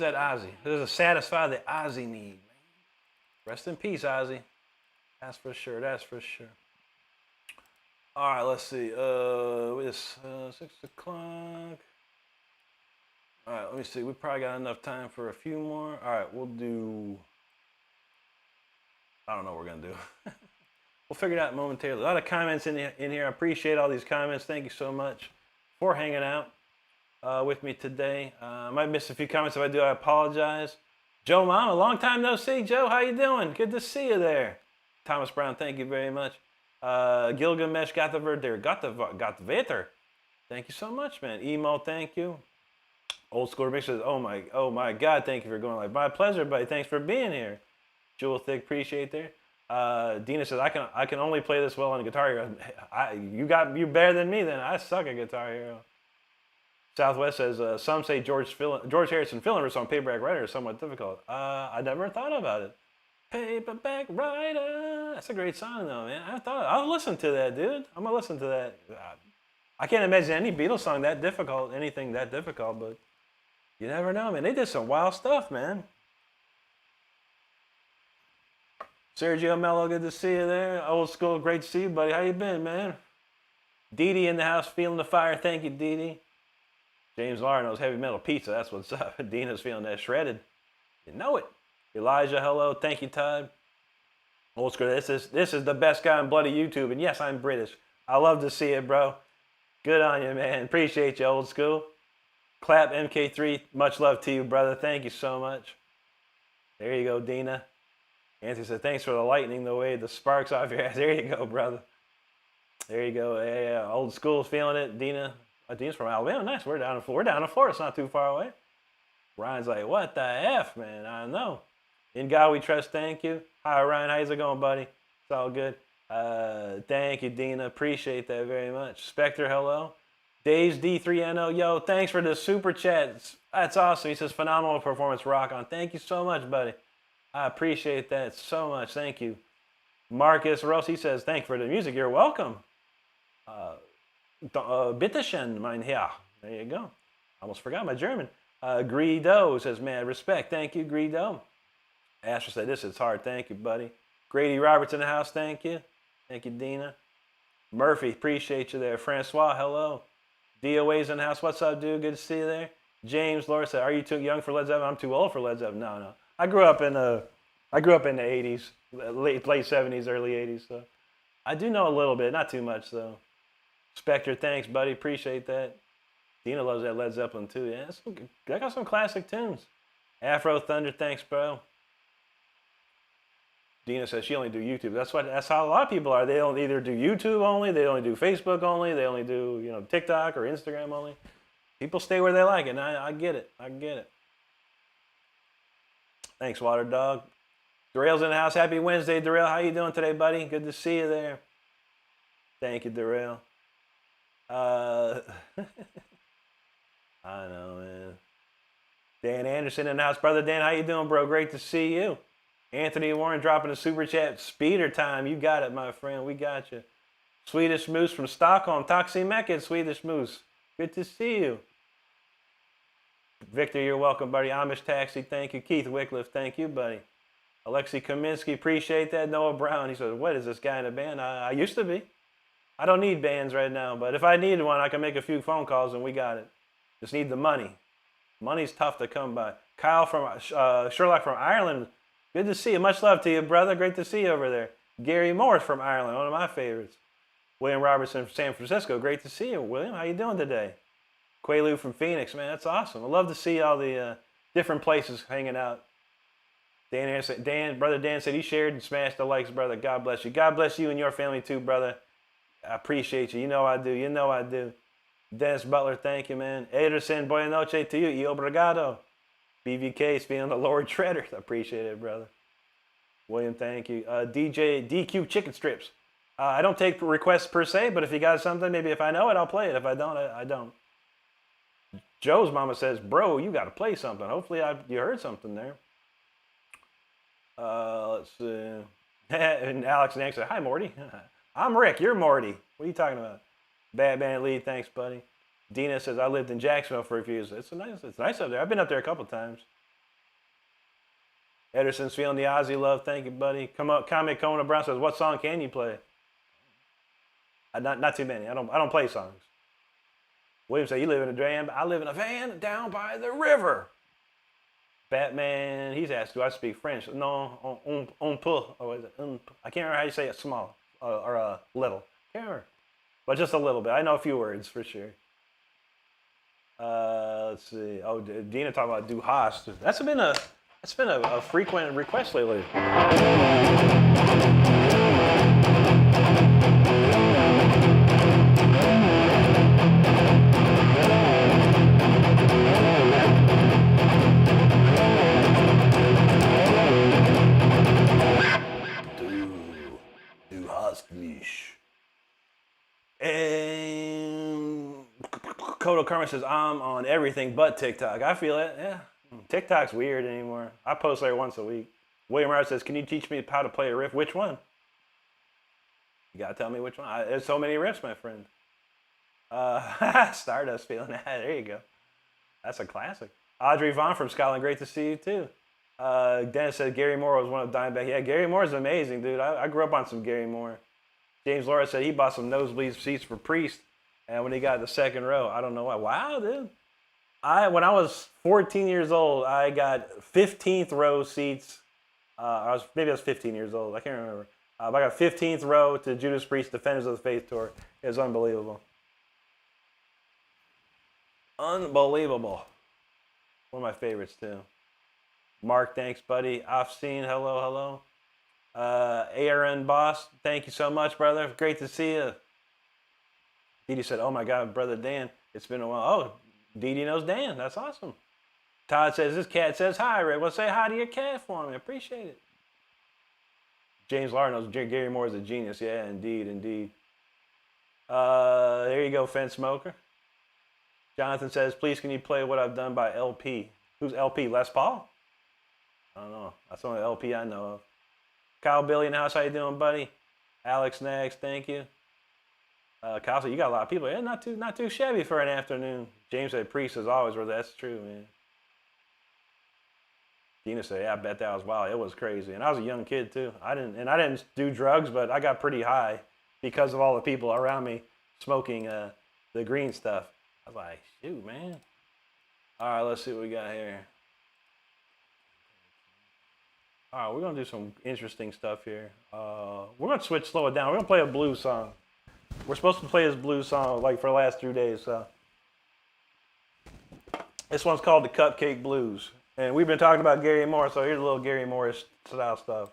That Ozzy. This is to satisfy the Ozzy need. Rest in peace, Ozzy. That's for sure. All right, let's see. It's 6 o'clock. All right, let me see. We probably got enough time for a few more. All right, we'll do. I don't know what we're gonna do. We'll figure it out momentarily. A lot of comments in here. I appreciate all these comments. Thank you so much for hanging out with me today. I might miss a few comments. If I do, I apologize. Joe Mom, a long time no see. Joe, how you doing? Good to see you there. Thomas Brown, thank you very much. Gilgamesh got the Veter. Thank you so much, man. Emo, thank you. Old School Remix says, oh my God, thank you for going live. My pleasure, buddy. Thanks for being here. Jewel Thick, appreciate that. Dina says, I can only play this well on a Guitar Hero. You better than me then. I suck at Guitar Hero. Southwest says, some say George Harrison filling on Paperback Writer is somewhat difficult. I never thought about it. Paperback Writer. That's a great song though, man. I'll listen to that, dude. I'm gonna listen to that. I can't imagine any Beatles song that difficult, anything that difficult, but you never know, man. They did some wild stuff, man. Sergio Mello, good to see you there. Old School, great to see you, buddy. How you been, man? Dee Dee in the house, feeling the fire. Thank you, Dee Dee. James Lara knows heavy metal pizza. That's what's up. Dina's feeling that shredded. You know it. Elijah, hello. Thank you, Todd. Old School, this is the best guy on bloody YouTube. And yes, I'm British. I love to see it, bro. Good on you, man. Appreciate you, Old School. Clap MK3. Much love to you, brother. Thank you so much. There you go, Dina. Anthony said, thanks for the lightning, the way the sparks off your ass. There you go, brother. There you go. Yeah, old school's feeling it. Dina's from Alabama. Nice. We're down in Florida. It's not too far away. Ryan's like, what the F, man? I know. In God we trust. Thank you. Hi, Ryan. How's it going, buddy? It's all good. Thank you, Dina. Appreciate that very much. Spectre, hello. Dave's D3NO. Yo, thanks for the super chat. That's awesome. He says, phenomenal performance, rock on. Thank you so much, buddy. I appreciate that so much. Thank you. Marcus Ross, he says, thank you for the music. You're welcome. Bitteschön, mein Herr. There you go. Almost forgot my German. Greedo says, man, respect. Thank you, Greedo. Asher said, this is hard. Thank you, buddy. Grady Roberts in the house. Thank you. Thank you, Dina. Murphy, appreciate you there. Francois, hello. DOA's in the house. What's up, dude? Good to see you there. James Laura said, are you too young for Led Zeppelin? I'm too old for Led Zeppelin. No. I grew up in the 80s, late 70s, early 80s. So I do know a little bit, not too much though. Spectre, thanks, buddy. Appreciate that. Dina loves that Led Zeppelin too. Yeah, I got some classic tunes. Afro Thunder, thanks, bro. Dina says she only do YouTube. That's how a lot of people are. They don't either do YouTube only, they only do Facebook only, they only do TikTok or Instagram only. People stay where they like it. And I get it. Thanks, Water Dog. Darrell's in the house. Happy Wednesday, Darrell. How you doing today, buddy? Good to see you there. Thank you, Darrell. I know, man. Dan Anderson in the house. Brother Dan, how you doing, bro? Great to see you. Anthony Warren dropping a super chat. Speeder time. You got it, my friend. We got you. Swedish Moose from Stockholm. Taximäcket, Swedish Moose. Good to see you. Victor, you're welcome, buddy. Amish Taxi, thank you. Keith Wycliffe, thank you, buddy. Alexei Kaminsky, appreciate that. Noah Brown, he says, what is this guy in a band? I used to be. I don't need bands right now, but if I needed one, I can make a few phone calls and we got it. Just need the money. Money's tough to come by. Kyle from Sherlock from Ireland, good to see you. Much love to you, brother. Great to see you over there. Gary Morris from Ireland, one of my favorites. William Robertson from San Francisco, great to see you. William, how you doing today? Quaalude from Phoenix, man, that's awesome. I love to see all the different places hanging out. Brother Dan said he shared and smashed the likes, brother. God bless you. God bless you and your family too, brother. I appreciate you. You know I do. Dennis Butler, thank you, man. Ederson, buena noche to you. Y obrigado. BVK is feeling the Lord Shredder. I appreciate it, brother. William, thank you. DJ DQ Chicken Strips. I don't take requests per se, but if you got something, maybe if I know it, I'll play it. If I don't, I don't. Joe's mama says, bro, you got to play something. Hopefully you heard something there. Let's see. And Alex Nank said, hi, Morty. I'm Rick. You're Morty. What are you talking about? Batman Lee, thanks, buddy. Dina says, I lived in Jacksonville for a few years. It's nice up there. I've been up there a couple times. Ederson's feeling the Aussie love. Thank you, buddy. Come up. Comic Kona Brown says, what song can you play? Not too many. I don't play songs. William said, you live in a van? I live in a van down by the river. Batman, he's asked, do I speak French? No, un peu. Or is it? I can't remember how you say it, small or little. Can't remember. But just a little bit. I know a few words for sure. Let's see. Oh, Dina talking about Du Hast. That's been a frequent request lately. Du hast mich. And Kodo Karma says, I'm on everything but TikTok. I feel it, yeah. TikTok's weird anymore. I post like once a week. William Hart says, can you teach me how to play a riff? Which one? You gotta tell me which one. There's so many riffs, my friend. Stardust feeling that. There you go. That's a classic. Audrey Vaughn from Scotland, great to see you too. Dennis said Gary Moore was one of Dimebag. Yeah, Gary Moore is amazing, dude. I grew up on some Gary Moore. James Laura said he bought some nosebleed seats for Priest, and when he got the second row, I don't know why. Wow, dude. When I was 14 years old, I got 15th row seats. Maybe I was 15 years old. I can't remember. But I got 15th row to Judas Priest Defenders of the Faith tour. It was unbelievable. Unbelievable. One of my favorites too. Mark, thanks, buddy. Afseen, hello. ARN Boss, thank you so much, brother. Great to see you. Didi said, oh my God, brother Dan, it's been a while. Oh, Didi knows Dan. That's awesome. Todd says, this cat says hi, Rick. Well, say hi to your cat for me. Appreciate it. James Lar knows Gary Moore is a genius. Yeah, indeed. There you go, Fence Smoker. Jonathan says, please can you play What I've Done by LP? Who's LP? Les Paul? I don't know. That's the only LP I know of. Kyle Billy in the house, how you doing, buddy? Alex Nags, thank you. Kyle said, you got a lot of people. Yeah, not too shabby for an afternoon. James said, Priest is always where that's true, man. Dina said, yeah, I bet that was wild. It was crazy. And I was a young kid, too. I didn't do drugs, but I got pretty high because of all the people around me smoking the green stuff. I was like, shoot, man. All right, let's see what we got here. All right, we're going to do some interesting stuff here. We're going to slow it down. We're going to play a blues song. We're supposed to play this blues song like for the last 3 days. So this one's called the Cupcake Blues. And we've been talking about Gary Moore, so here's a little Gary Moore style stuff.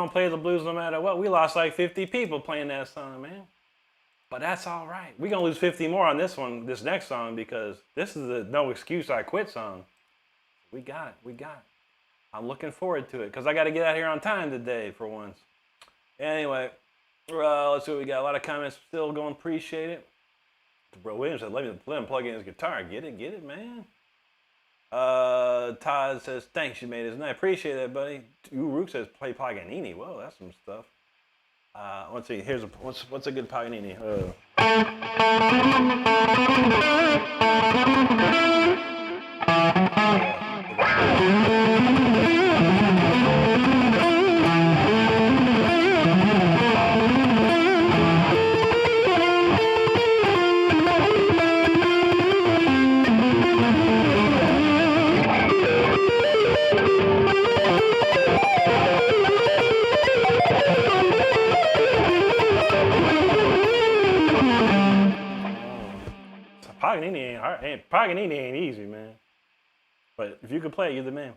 going to play the blues no matter what. We lost like 50 people playing that song, man. But that's all right. We're going to lose 50 more on this one, this next song, because this is a No Excuse I Quit song. We got it. We got it. I'm looking forward to it because I got to get out here on time today for once. Anyway, let's see what we got. A lot of comments still going. Appreciate it. Bro Williams said, let him plug in his guitar. Get it, man. Todd says, thanks, you made his night. Appreciate that, buddy. Rook says, play Paganini. Whoa, that's some stuff. Let's see. Here's what's a good Paganini? Paganini ain't easy, man. But if you can play it, you're the man.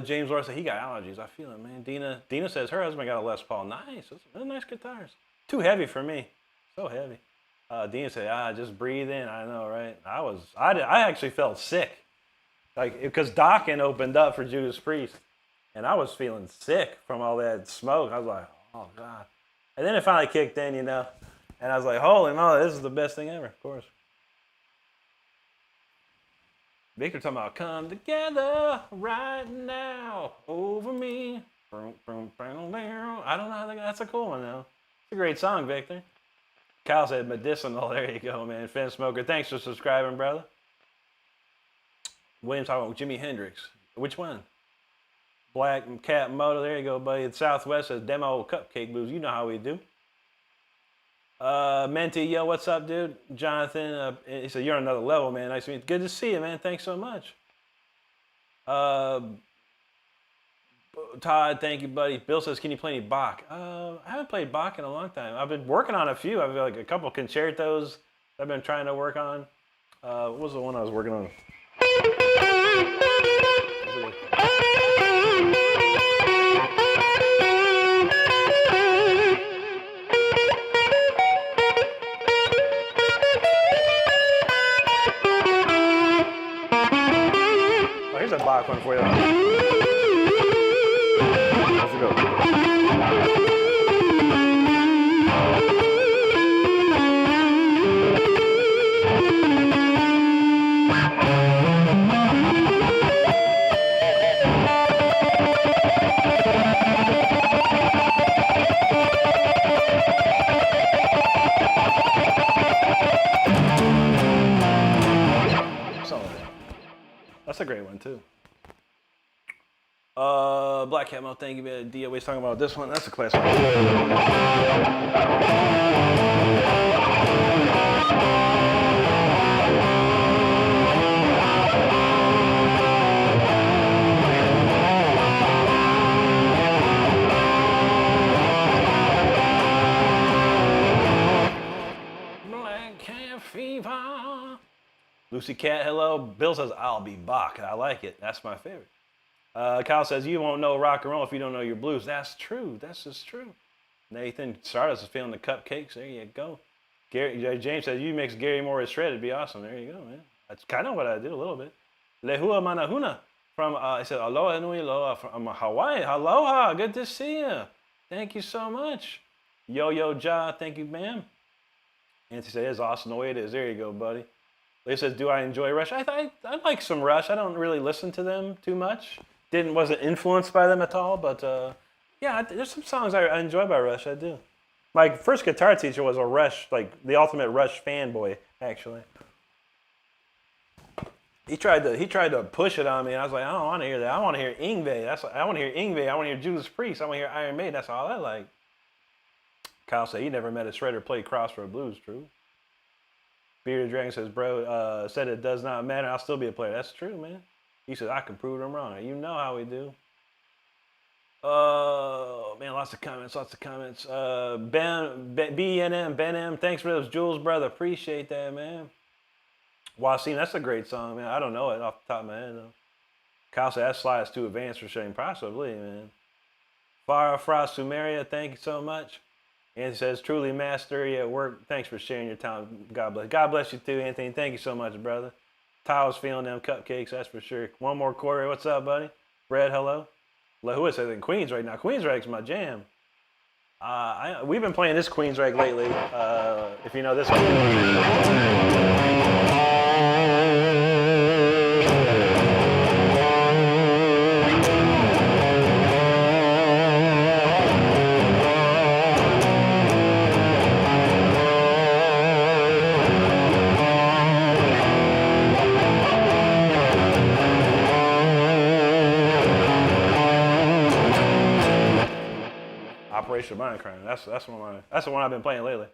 James Laura said he got allergies. I feel it, man. Dina says her husband got a Les Paul. Nice. Those are nice guitars. Too heavy for me. So heavy. Dina said, just breathe in. I know, right? I actually felt sick. Like, because Dokken opened up for Judas Priest. And I was feeling sick from all that smoke. I was like, oh, God. And then it finally kicked in, you know. And I was like, holy moly, this is the best thing ever, of course. Victor talking about come together right now over me. I don't know. That's a cool one, though. It's a great song, Victor. Kyle said medicinal. There you go, man. Finn Smoker, thanks for subscribing, brother. Williams talking about Jimi Hendrix. Which one? Black Cat Moto. There you go, buddy. The Southwest says demo cupcake blues. You know how we do. Menti, yo, what's up, dude? Jonathan, he said, you're on another level, man. Nice to meet you. Good to see you, man. Thanks so much. Todd, thank you, buddy. Bill says, can you play any Bach? I haven't played Bach in a long time. I've been working on a few. I've got like a couple concertos I've been trying to work on. What was the one I was working on? Here's a Bach one for you. Let's go. That's a great one too. Black Cat Mo, thank you. D always talking about this one. That's a classic. Black Cat Fever. Lucy Cat, hello. Bill says, I'll be Bach. I like it. That's my favorite. Kyle says, you won't know rock and roll if you don't know your blues. That's true. That's just true. Nathan Stardust is feeling the cupcakes. There you go. James says, you mix Gary Moore's shred. It'd be awesome. There you go, man. That's kind of what I did a little bit. Lehua Manahuna from, I said, aloha nui loa from Hawaii. Aloha. Good to see you. Thank you so much. Yo Ja. Thank you, ma'am. Nancy said, it's awesome the way it is. There you go, buddy. Lisa says, do I enjoy Rush? I like some Rush. I don't really listen to them too much. Wasn't influenced by them at all, but yeah, there's some songs I enjoy by Rush. I do. My first guitar teacher was a Rush, like the ultimate Rush fanboy, actually. He tried to push it on me, and I was like, I don't want to hear that. I want to hear Yngwie. I want to hear Yngwie. I want to hear Judas Priest. I want to hear Iron Maiden. That's all I like. Kyle said he never met a shredder play Crossroad Blues. True. Bearded Dragon says, bro, said it does not matter. I'll still be a player. That's true, man. He said, I can prove them wrong. You know how we do. Oh, man, lots of comments. Ben M, thanks for those jewels, brother. Appreciate that, man. Wasim, that's a great song, man. I don't know it off the top of my head, though. Kyle said that slide is too advanced for showing. Possibly, man. Farah Frost Sumeria, thank you so much. Anthony says, truly mastery at work. Thanks for sharing your time. God bless. God bless you too, Anthony. Thank you so much, brother. Tyler's feeling them cupcakes, that's for sure. One more Corey. What's up, buddy? Brad, hello. Who is it in Queens right now? Queensryche's my jam. We've been playing this Queensryche lately. If you know this one. Operation Mindcrime. That's the one I've been playing lately.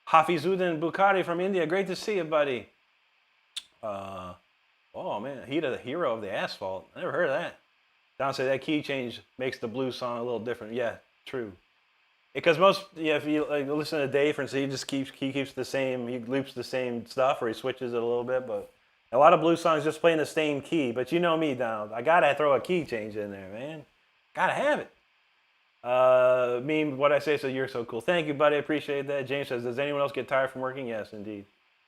Hafizuddin Bukhari from India. Great to see you, buddy. Oh man, he the hero of the asphalt. I never heard of that. Don said that key change makes the blues song a little different. Yeah, true. Because if you listen to Dave, for instance, he keeps the same, he loops the same stuff, or he switches it a little bit. But a lot of blues songs just playing the same key. But you know me, Don. I gotta throw a key change in there, man. Gotta have it. What I say, so you're so cool. Thank you, buddy. I appreciate that. James says, does anyone else get tired from working? Yes, indeed.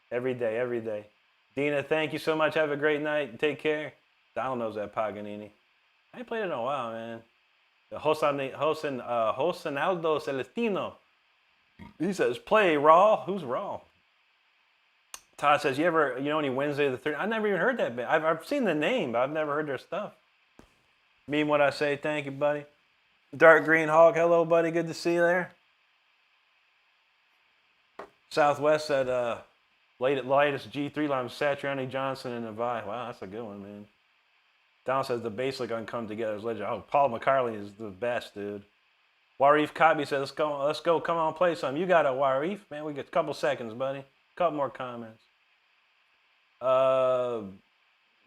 Every day. Dina, thank you so much. Have a great night. Take care. Donald knows that Paganini. I ain't played it in a while, man. Josenaldo Celestino. He says, play Raw. Who's Raw? Todd says, you know any Wednesday the 3rd? I never even heard that band. I've seen the name, but I've never heard their stuff. What I say. Thank you, buddy. Dark Green Hog, hello, buddy. Good to see you there. Southwest said, latest G3 line, Satriani, Johnson, and Nevi. Wow, that's a good one, man. Don says the bass lick on Come Together is legend. Oh, Paul McCarley is the best, dude. Warif Cobby says, let's go, come on, play something. You got it, Warif. Man, we got a couple seconds, buddy. Couple more comments. Lahuna,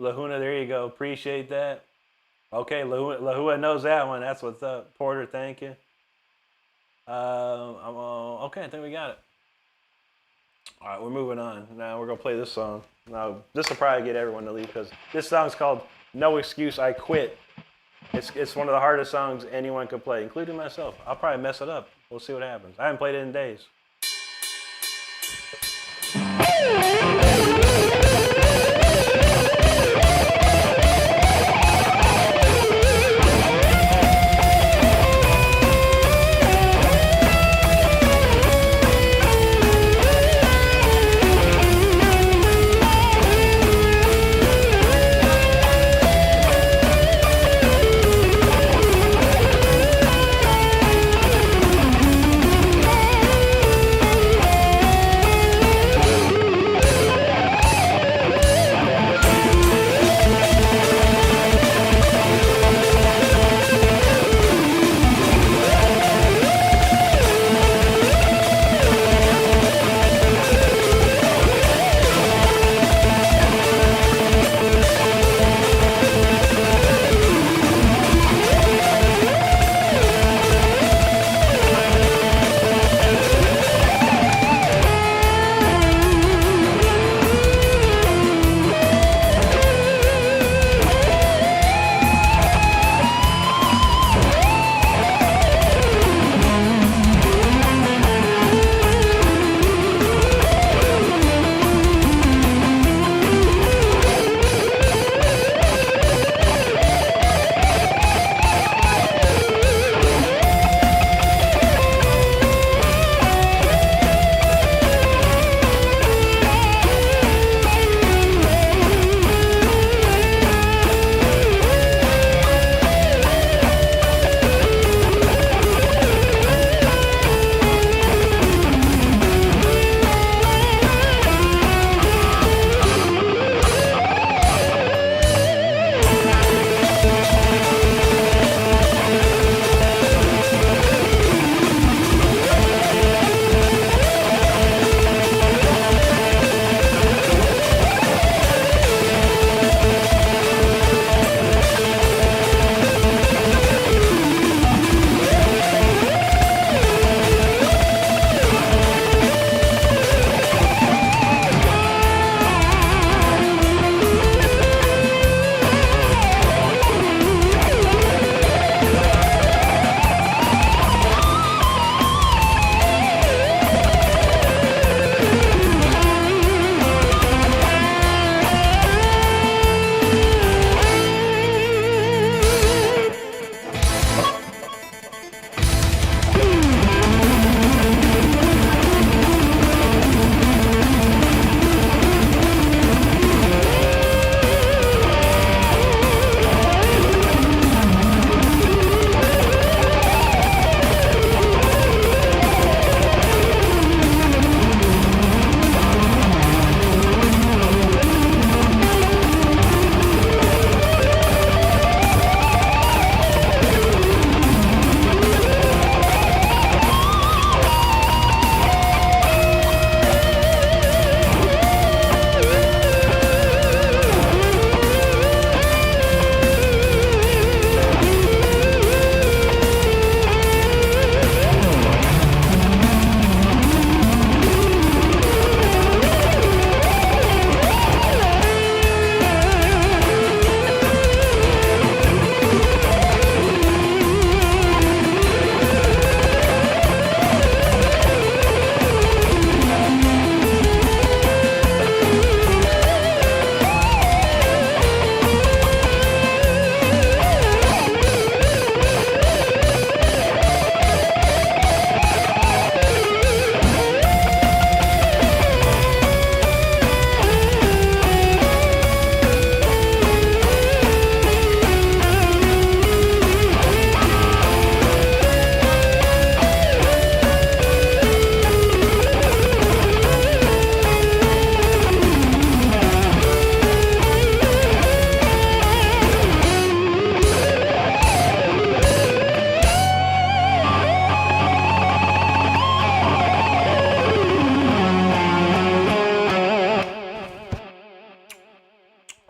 there you go. Appreciate that. Okay, Lahua knows that one. That's what's up. Porter, thank you. Okay, I think we got it. All right, we're moving on. Now we're going to play this song. Now, this will probably get everyone to leave because this song's called No Excuse, I Quit. It's one of the hardest songs anyone could play, including myself. I'll probably mess it up. We'll see what happens. I haven't played it in days.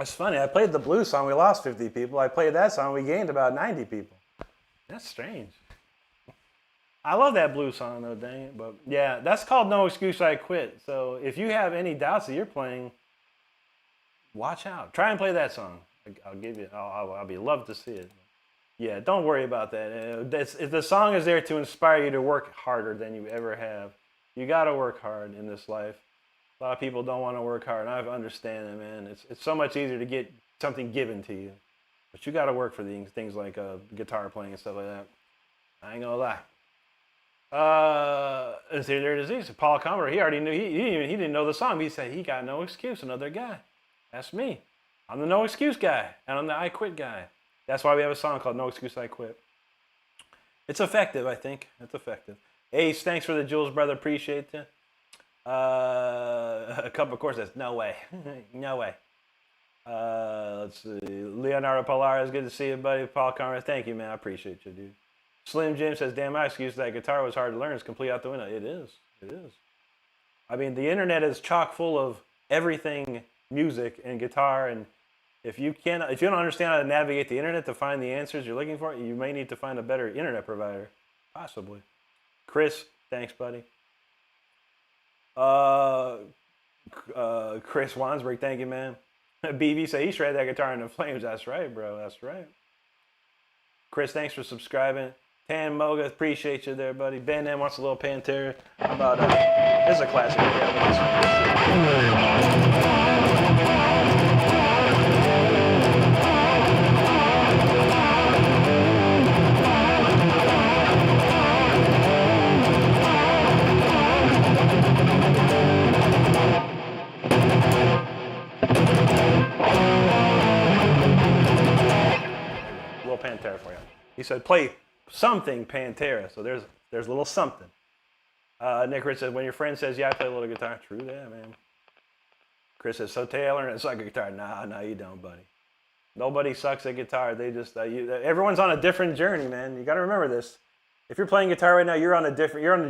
That's funny. I played the blues song. We lost 50 people. I played that song. We gained about 90 people. That's strange. I love that blues song, though, dang it. But, yeah, that's called No Excuse I Quit. So if you have any doubts that you're playing, watch out. Try and play that song. I'll give you. I'll be love to see it. Yeah, don't worry about that. The song is there to inspire you to work harder than you ever have. You got to work hard in this life. A lot of people don't want to work hard, and I understand it, man. It's so much easier to get something given to you. But you got to work for things like guitar playing and stuff like that. I ain't gonna lie. There it is. Paul Comer, he already knew. He didn't know the song. He said he got no excuse. Another guy. That's me. I'm the no excuse guy, and I'm the I quit guy. That's why we have a song called No Excuse I Quit. It's effective, I think. It's effective. Ace, thanks for the Jules, brother. Appreciate you. A couple of courses. No way. No way. Let's see. Leonardo Polaris, good to see you, buddy. Paul Conrad, thank you, man. I appreciate you, dude. Slim Jim says, damn, my excuse that guitar was hard to learn is complete out the window. It is. It is. I mean, the internet is chock full of everything music and guitar, and if you don't understand how to navigate the internet to find the answers you're looking for, you may need to find a better internet provider. Possibly. Chris, thanks, buddy. Chris Wansberg, thank you, man. BB said he shredded that guitar in the flames. That's right, bro. That's right. Chris, thanks for subscribing. Tan Moga, appreciate you there, buddy. Ben M wants a little Pantera. How about this is a classic. Pantera for you. He said, play something Pantera. So there's a little something. Nick Rich says, when your friend says, yeah, I play a little guitar. True that, man. Chris says, so Taylor and suck at guitar. Nah, you don't, buddy. Nobody sucks at guitar. They just, everyone's on a different journey, man. You got to remember this. If you're playing guitar right now, you're on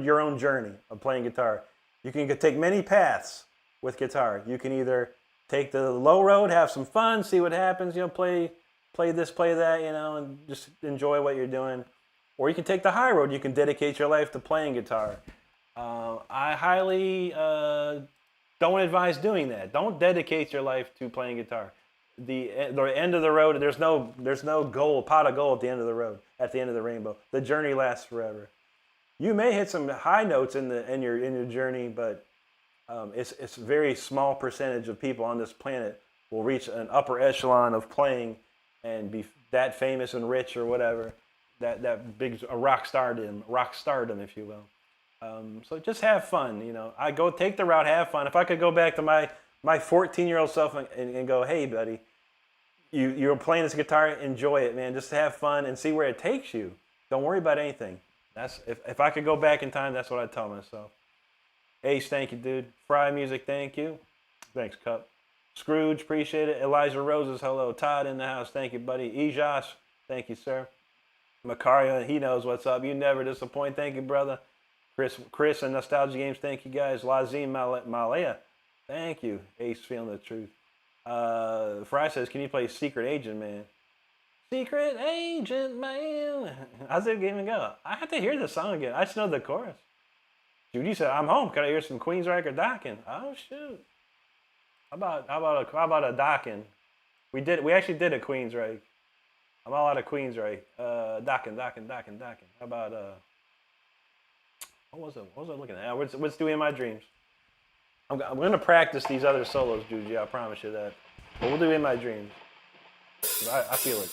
your own journey of playing guitar. You can take many paths with guitar. You can either take the low road, have some fun, see what happens, play this, play that, and just enjoy what you're doing. Or you can take the high road. You can dedicate your life to playing guitar. I highly don't advise doing that. Don't dedicate your life to playing guitar. The end of the road, there's no pot of gold at the end of the road, at the end of the rainbow. The journey lasts forever. You may hit some high notes in your journey, but it's a very small percentage of people on this planet will reach an upper echelon of playing and be that famous and rich or whatever, that big rock stardom, if you will. So just have fun, I go take the route, have fun. If I could go back to my 14-year-old self and go, hey, buddy, you're playing this guitar, enjoy it, man. Just have fun and see where it takes you. Don't worry about anything. If I could go back in time, that's what I'd tell myself. Ace, thank you, dude. Fry Music, thank you. Thanks, Cup. Scrooge, appreciate it. Elijah Roses, hello. Todd in the house, thank you, buddy. Ejosh, thank you, sir. Macario, he knows what's up. You never disappoint. Thank you, brother. Chris and Nostalgia Games, thank you, guys. Lazim Malaya, thank you. Ace, feeling the truth. Fry says, can you play Secret Agent Man? Secret Agent Man. How's that game go? I have to hear the song again. I just know the chorus. Judy said, I'm home. Can I hear some Queensryche or Dockin? Oh, shoot. How about a Dockin? We actually did a Queensryche. I'm all out of Queensryche. Dockin. How about what was I looking at? What's doing in my dreams? I'm going to practice these other solos, Judy. I promise you that. But we'll do In My Dreams. I feel it.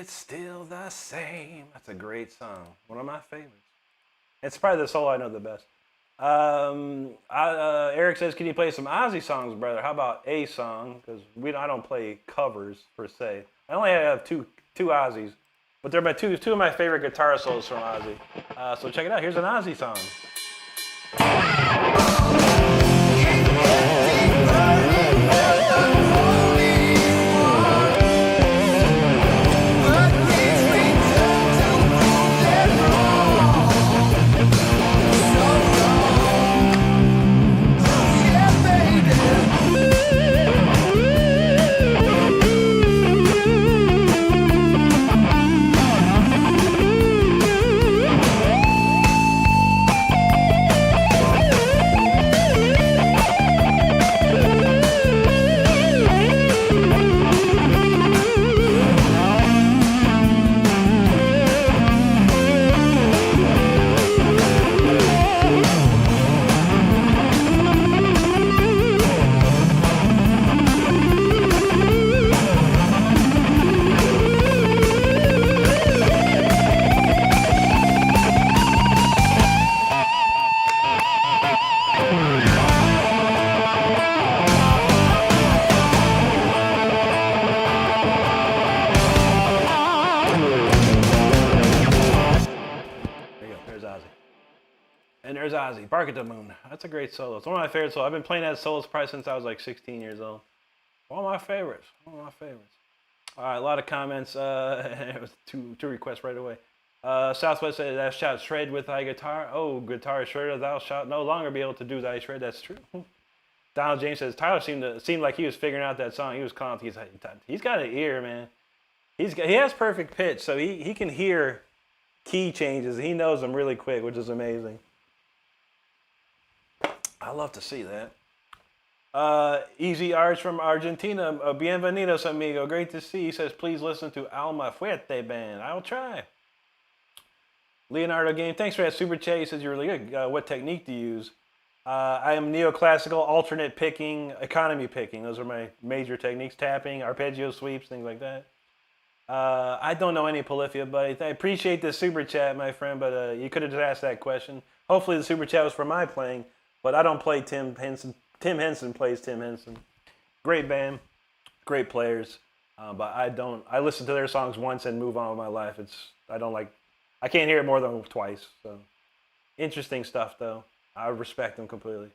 it's still the same. That's a great song. One of my favorites. It's probably the solo I know the best. Eric says, can you play some Ozzy songs, brother? How about a song? Because I don't play covers per se. I only have two Ozzies, but they're two of my favorite guitar solos from Ozzy. So check it out. Here's an Ozzy song. Bark at the Moon. That's a great solo. It's one of my favorite solos. I've been playing that solo probably since I was like 16 years old. One of my favorites. One of my favorites. All right, a lot of comments. It was two requests right away. Southwest said, "Thou shalt shred with thy guitar. Oh, guitar shredder, thou shalt no longer be able to do thy shred." That's true. Donald James says, Tyler seemed like he was figuring out that song. He was calling. He's got an ear, man. He has perfect pitch, so he can hear key changes. He knows them really quick, which is amazing. I love to see that. Easy Arch from Argentina. Bienvenidos, amigo. Great to see. He says, please listen to Alma Fuerte Band. I'll try. Leonardo Game, thanks for that super chat. He says, you're really good. What technique do you use? I am neoclassical, alternate picking, economy picking. Those are my major techniques. Tapping, arpeggio sweeps, things like that. I don't know any polyphia, buddy. I appreciate the super chat, my friend, but you could have just asked that question. Hopefully the super chat was for my playing. But I don't play Tim Henson. Tim Henson plays Tim Henson. Great band, great players. But I listen to their songs once and move on with my life. I can't hear it more than twice. So interesting stuff though. I respect them completely.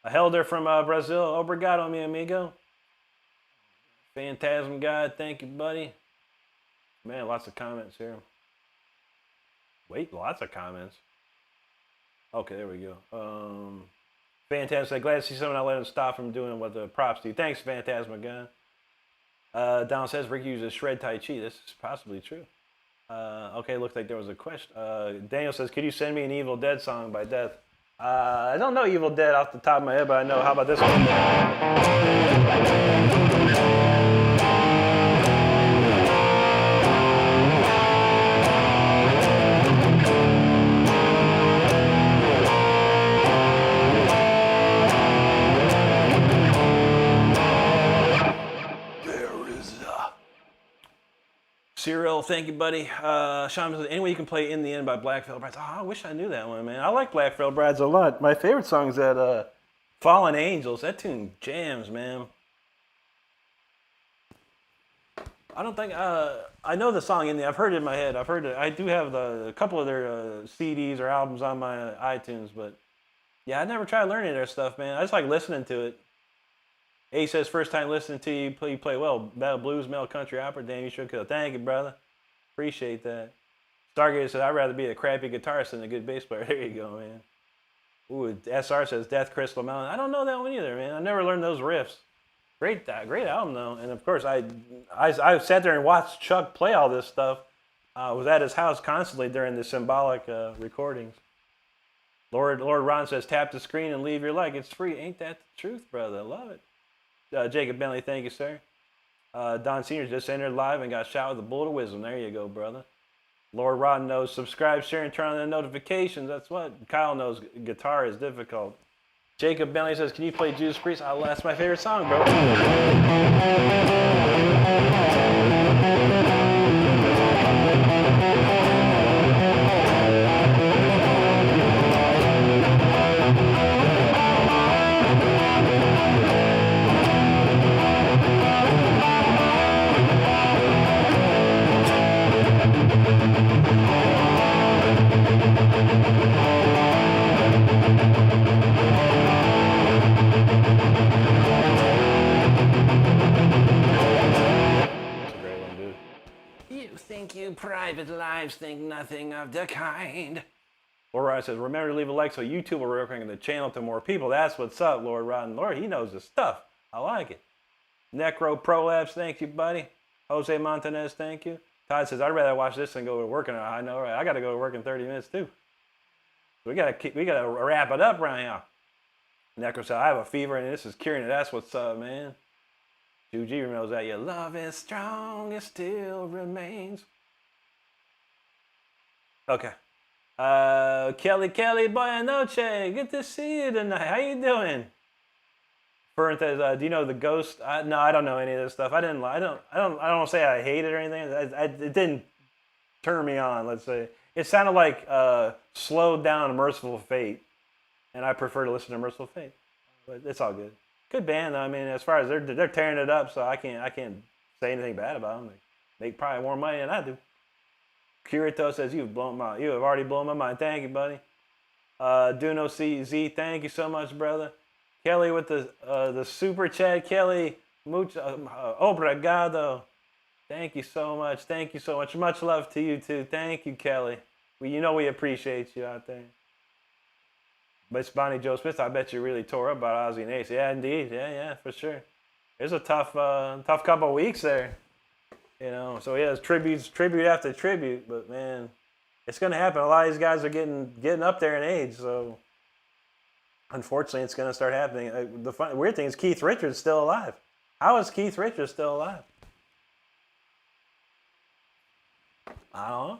A Helder from Brazil. Obrigado, mi amigo. Phantasm God, thank you, buddy. Man, lots of comments here. Wait, lots of comments. Okay, there we go. Fantastic. Glad to see someone I let him stop from doing what the props do. Thanks, Phantasm God. Don says Rick uses shred Tai Chi. This is possibly true. Okay, looks like there was a question. Daniel says, could you send me an Evil Dead song by Death? I don't know Evil Dead off the top of my head, but I know. How about this one? Cyril, thank you, buddy. Sean says, anyway, you can play In the End by Black Veil Brides. Oh, I wish I knew that one, man. I like Black Veil Brides a lot. My favorite song is that Fallen Angels. That tune jams, man. I don't think, I know the song In the End. I've heard it in my head. I've heard it. I do have a couple of their CDs or albums on my iTunes, but yeah, I never tried learning their stuff, man. I just like listening to it. A says, first time listening to you play well. Metal blues, metal country opera. Damn, you should kill. Thank you, brother. Appreciate that. Stargazer says, I'd rather be a crappy guitarist than a good bass player. There you go, man. Ooh, SR says, Death Crystal Mountain. I don't know that one either, man. I never learned those riffs. Great album, though. And, of course, I sat there and watched Chuck play all this stuff. I was at his house constantly during the symbolic recordings. Lord Ron says, tap the screen and leave your like. It's free. Ain't that the truth, brother? I love it. Jacob Bentley, thank you, sir. Don Sr. just entered live and got shot with a bullet of wisdom. There you go, brother. Lord Rod knows subscribe, share, and turn on the notifications. That's what Kyle knows. Guitar is difficult. Jacob Bentley says, can you play Judas Priest? Oh, that's my favorite song, bro. Private lives think nothing of the kind. Lord Rod says, remember to leave a like so YouTube will recommend the channel to more people. That's what's up, Lord Rod. And Lord, he knows his stuff. I like it. Necro Prolapse, thank you, buddy. Jose Montanez, thank you. Todd says, I'd rather watch this than go to work. I know, right? I got to go to work in 30 minutes, too. We got to wrap it up right now. Necro says, I have a fever, and this is curing it. That's what's up, man. 2G remembers that your love is strong, it still remains. Okay. Kelly, boy noche. Good to see you tonight. How you doing? Fern says, do you know the ghost? No, I don't know any of this stuff. I don't say I hate it or anything. It didn't turn me on. Let's say it sounded like slowed down Merciful Fate, and I prefer to listen to Merciful Fate. But it's all good. Good band, though. I mean, as far as they're tearing it up, so I can't say anything bad about them. They make probably more money than I do. Kirito says, you have already blown my mind. Thank you, buddy. Duno CZ, thank you so much, brother. Kelly with the super chat. Kelly, mucho obrigado. Thank you so much. Thank you so much. Much love to you, too. Thank you, Kelly. You know we appreciate you out there. But Bonnie Joe Smith, I bet you really tore up about Ozzy and Ace. Yeah, indeed. Yeah, for sure. There's a tough couple of weeks there. You know, so yeah, it's tribute after tribute, but man, it's gonna happen. A lot of these guys are getting up there in age, so unfortunately, it's gonna start happening. The weird thing is Keith Richards still alive. How is Keith Richards still alive? I don't know.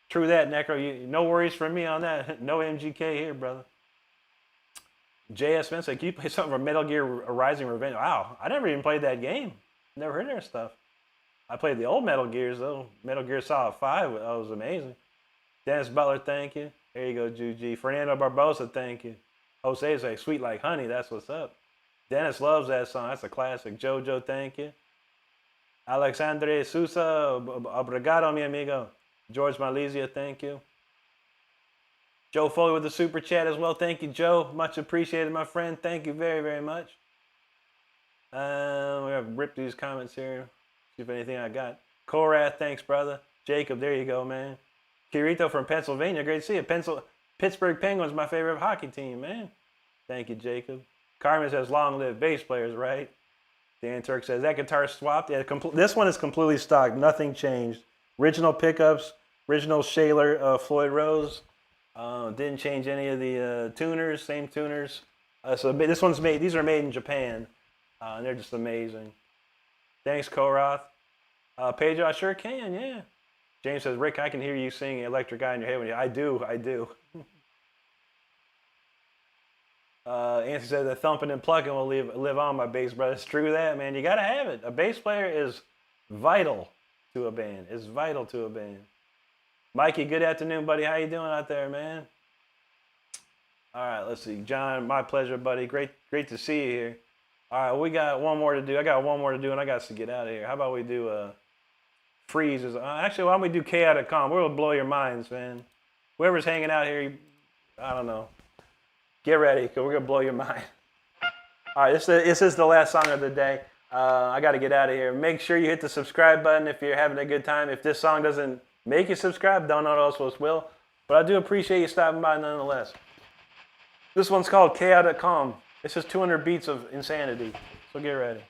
True that, Necro. No worries for me on that. No MGK here, brother. JS Vince said, can you play something from Metal Gear Rising Revenge? Wow, I never even played that game. Never heard their stuff. I played the old Metal Gears, though. Metal Gear Solid 5, that was amazing. Dennis Butler, thank you. There you go, Juji. Fernando Barbosa, thank you. Jose is like, sweet like honey, that's what's up. Dennis loves that song. That's a classic. Jojo, thank you. Alexandre Sousa, obrigado, mi amigo. George Malaysia, thank you. Joe Foley with the super chat as well. Thank you, Joe. Much appreciated, my friend. Thank you very, very much. We're going to rip these comments here. See if anything I got. Korath, thanks, brother. Jacob, there you go, man. Kirito from Pennsylvania. Great to see you. Pittsburgh Penguins, my favorite hockey team, man. Thank you, Jacob. Carmen says, long live bass players, right? Dan Turk says, that guitar swapped. Yeah, this one is completely stock. Nothing changed. Original pickups, original Shaler, Floyd Rose. Didn't change any of the tuners, same tuners. So this one's made, these are made in Japan. And they're just amazing. Thanks, Korath. Pedro, I sure can, yeah. James says, Rick, I can hear you singing Electric Eye in your head. When you, I do. Anthony says, the thumping and plucking will live on, my bass brother. It's true that, man. You got to have it. A bass player is vital to a band. It's vital to a band. Mikey, good afternoon, buddy. How you doing out there, man? All right, let's see. John, my pleasure, buddy. Great to see you here. All right, we got one more to do. I got one more to do, and I got to get out of here. How about we do freezes? Actually, why don't we do chaotic calm? We'll blow your minds, man. Whoever's hanging out here, I don't know. Get ready, because we're going to blow your mind. All right, this is the last song of the day. I got to get out of here. Make sure you hit the subscribe button if you're having a good time. If this song doesn't make you subscribe, don't know what else will. But I do appreciate you stopping by nonetheless. This one's called Chaotic Calm. It's just 200 beats of insanity. So get ready.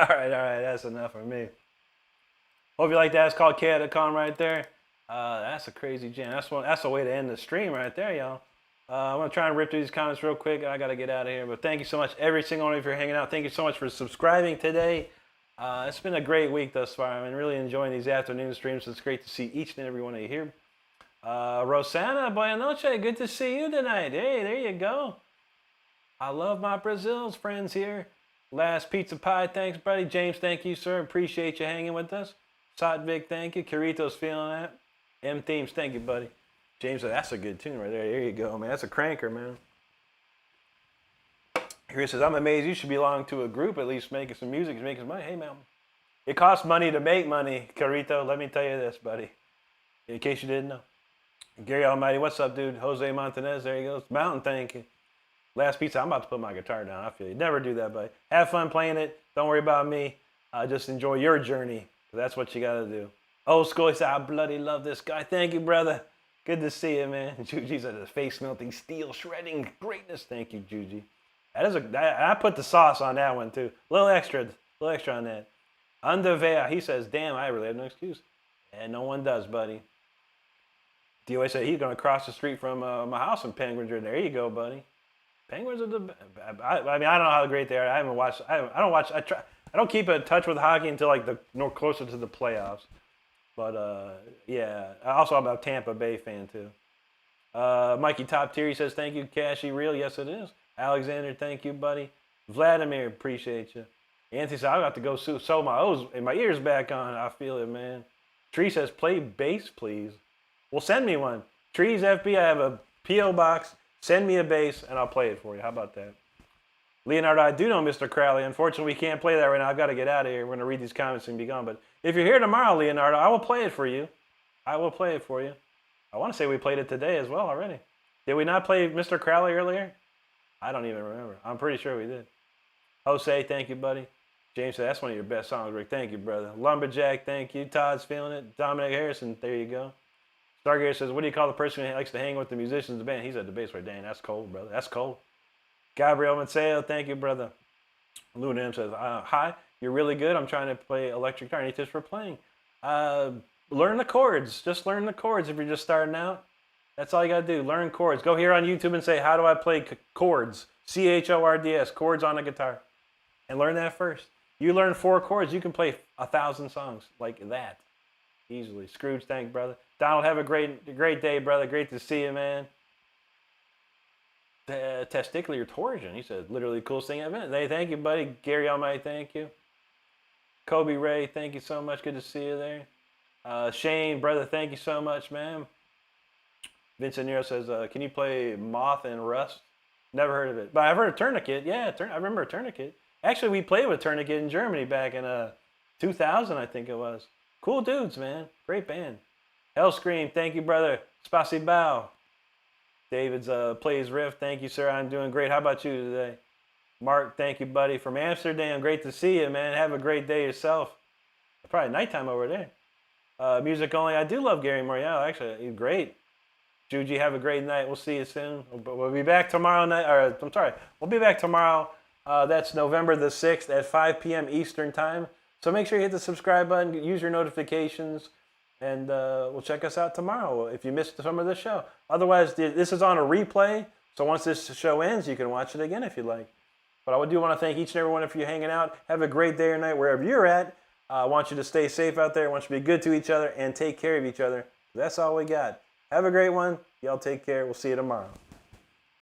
right, that's enough for me. Hope you like that. It's called Catacomb right there. That's a crazy jam. That's a way to end the stream right there, y'all. I'm gonna try and rip through these comments real quick. I gotta get out of here. But thank you so much, every single one of you, for hanging out. Thank you so much for subscribing today. It's been a great week thus far. I've been really enjoying these afternoon streams. It's great to see each and every one of you here. Rosana Boyanoche, good to see you tonight. Hey, there you go. I love my Brazil's friends here. Last Pizza Pie, thanks, buddy. James, thank you, sir. Appreciate you hanging with us. Satvik, thank you. Kirito's feeling that. M Themes, thank you, buddy. James said, that's a good tune right there. There you go, man. That's a cranker, man. Here he says, I'm amazed you should belong to a group, at least making some music, making some money. Hey, man. It costs money to make money, Carito. Let me tell you this, buddy. In case you didn't know. Gary Almighty, what's up, dude? Jose Montanez, there he goes. Mountain, thank you. Last Pizza, I'm about to put my guitar down. I feel you. Never do that, buddy. Have fun playing it. Don't worry about me. Just enjoy your journey. That's what you got to do. Old school, he said, I bloody love this guy. Thank you, brother. Good to see you, man. Juji's at the face melting steel shredding greatness. Thank you, Juji. I put the sauce on that one too. A little extra on that. Undervea, he says, damn, I really have no excuse. And no one does, buddy. DOA said he's gonna cross the street from my house in Penguins. There you go, buddy. Penguins are the. I mean, I don't know how great they are. I haven't watched. I don't watch. I don't keep in touch with hockey until like closer to the playoffs. But yeah. Also, I'm a Tampa Bay fan too. Mikey Top Tier, he says, thank you, Cashy Real. Yes, it is. Alexander, thank you, buddy. Vladimir, appreciate you. Anthony said, I got to go sew my O's and my ears back on. I feel it, man. Tree says, play bass, please. Well, send me one. Trees FB, I have a P.O. box. Send me a bass, and I'll play it for you. How about that? Leonardo, I do know Mr. Crowley. Unfortunately, we can't play that right now. I've got to get out of here. We're going to read these comments and be gone. But if you're here tomorrow, Leonardo, I will play it for you. I will play it for you. I want to say we played it today as well already. Did we not play Mr. Crowley earlier? I don't even remember. I'm pretty sure we did. Jose, thank you, buddy. James said, that's one of your best songs, Rick. Thank you, brother. Lumberjack, thank you. Todd's feeling it. Dominic Harrison, there you go. Stargazer says, what do you call the person who likes to hang with the musicians in the band? He's at the bass right. Dang, that's cold, brother. That's cold. Gabriel Manceo, thank you, brother. Luna M says, hi, you're really good. I'm trying to play electric guitar. Any tips for playing? Learn the chords. Just learn the chords if you're just starting out. That's all you got to do. Learn chords. Go here on YouTube and say, how do I play chords? C-H-O-R-D-S, chords on a guitar. And learn that first. You learn 4 chords, you can play 1,000 songs like that. Easily. Scrooge, thank you, brother. Donald, have a great day, brother. Great to see you, man. Testicular torsion. He said, literally the coolest thing I've been. Hey, thank you, buddy. Gary Almighty, thank you. Kobe Ray, thank you so much. Good to see you there. Shane, brother, thank you so much, man. Vincent Nero says, can you play Moth and Rust? Never heard of it. But I've heard of Tourniquet. Yeah, I remember Tourniquet. Actually, we played with Tourniquet in Germany back in 2000, I think it was. Cool dudes, man. Great band. Hellscream, thank you, brother. Spasibo. David's plays riff. Thank you, sir. I'm doing great. How about you today? Mark, thank you, buddy. From Amsterdam, great to see you, man. Have a great day yourself. Probably nighttime over there. Music only. I do love Gary Morial, actually. He's great. Juji, have a great night. We'll see you soon. We'll be back tomorrow night. We'll be back tomorrow. That's November the 6th at 5 p.m. Eastern time. So make sure you hit the subscribe button, use your notifications, and we'll check us out tomorrow if you missed some of this show. Otherwise, this is on a replay. So once this show ends, you can watch it again if you like. But I do want to thank each and every one of you hanging out. Have a great day or night wherever you're at. I want you to stay safe out there. I want you to be good to each other and take care of each other. That's all we got. Have a great one. Y'all take care. We'll see you tomorrow.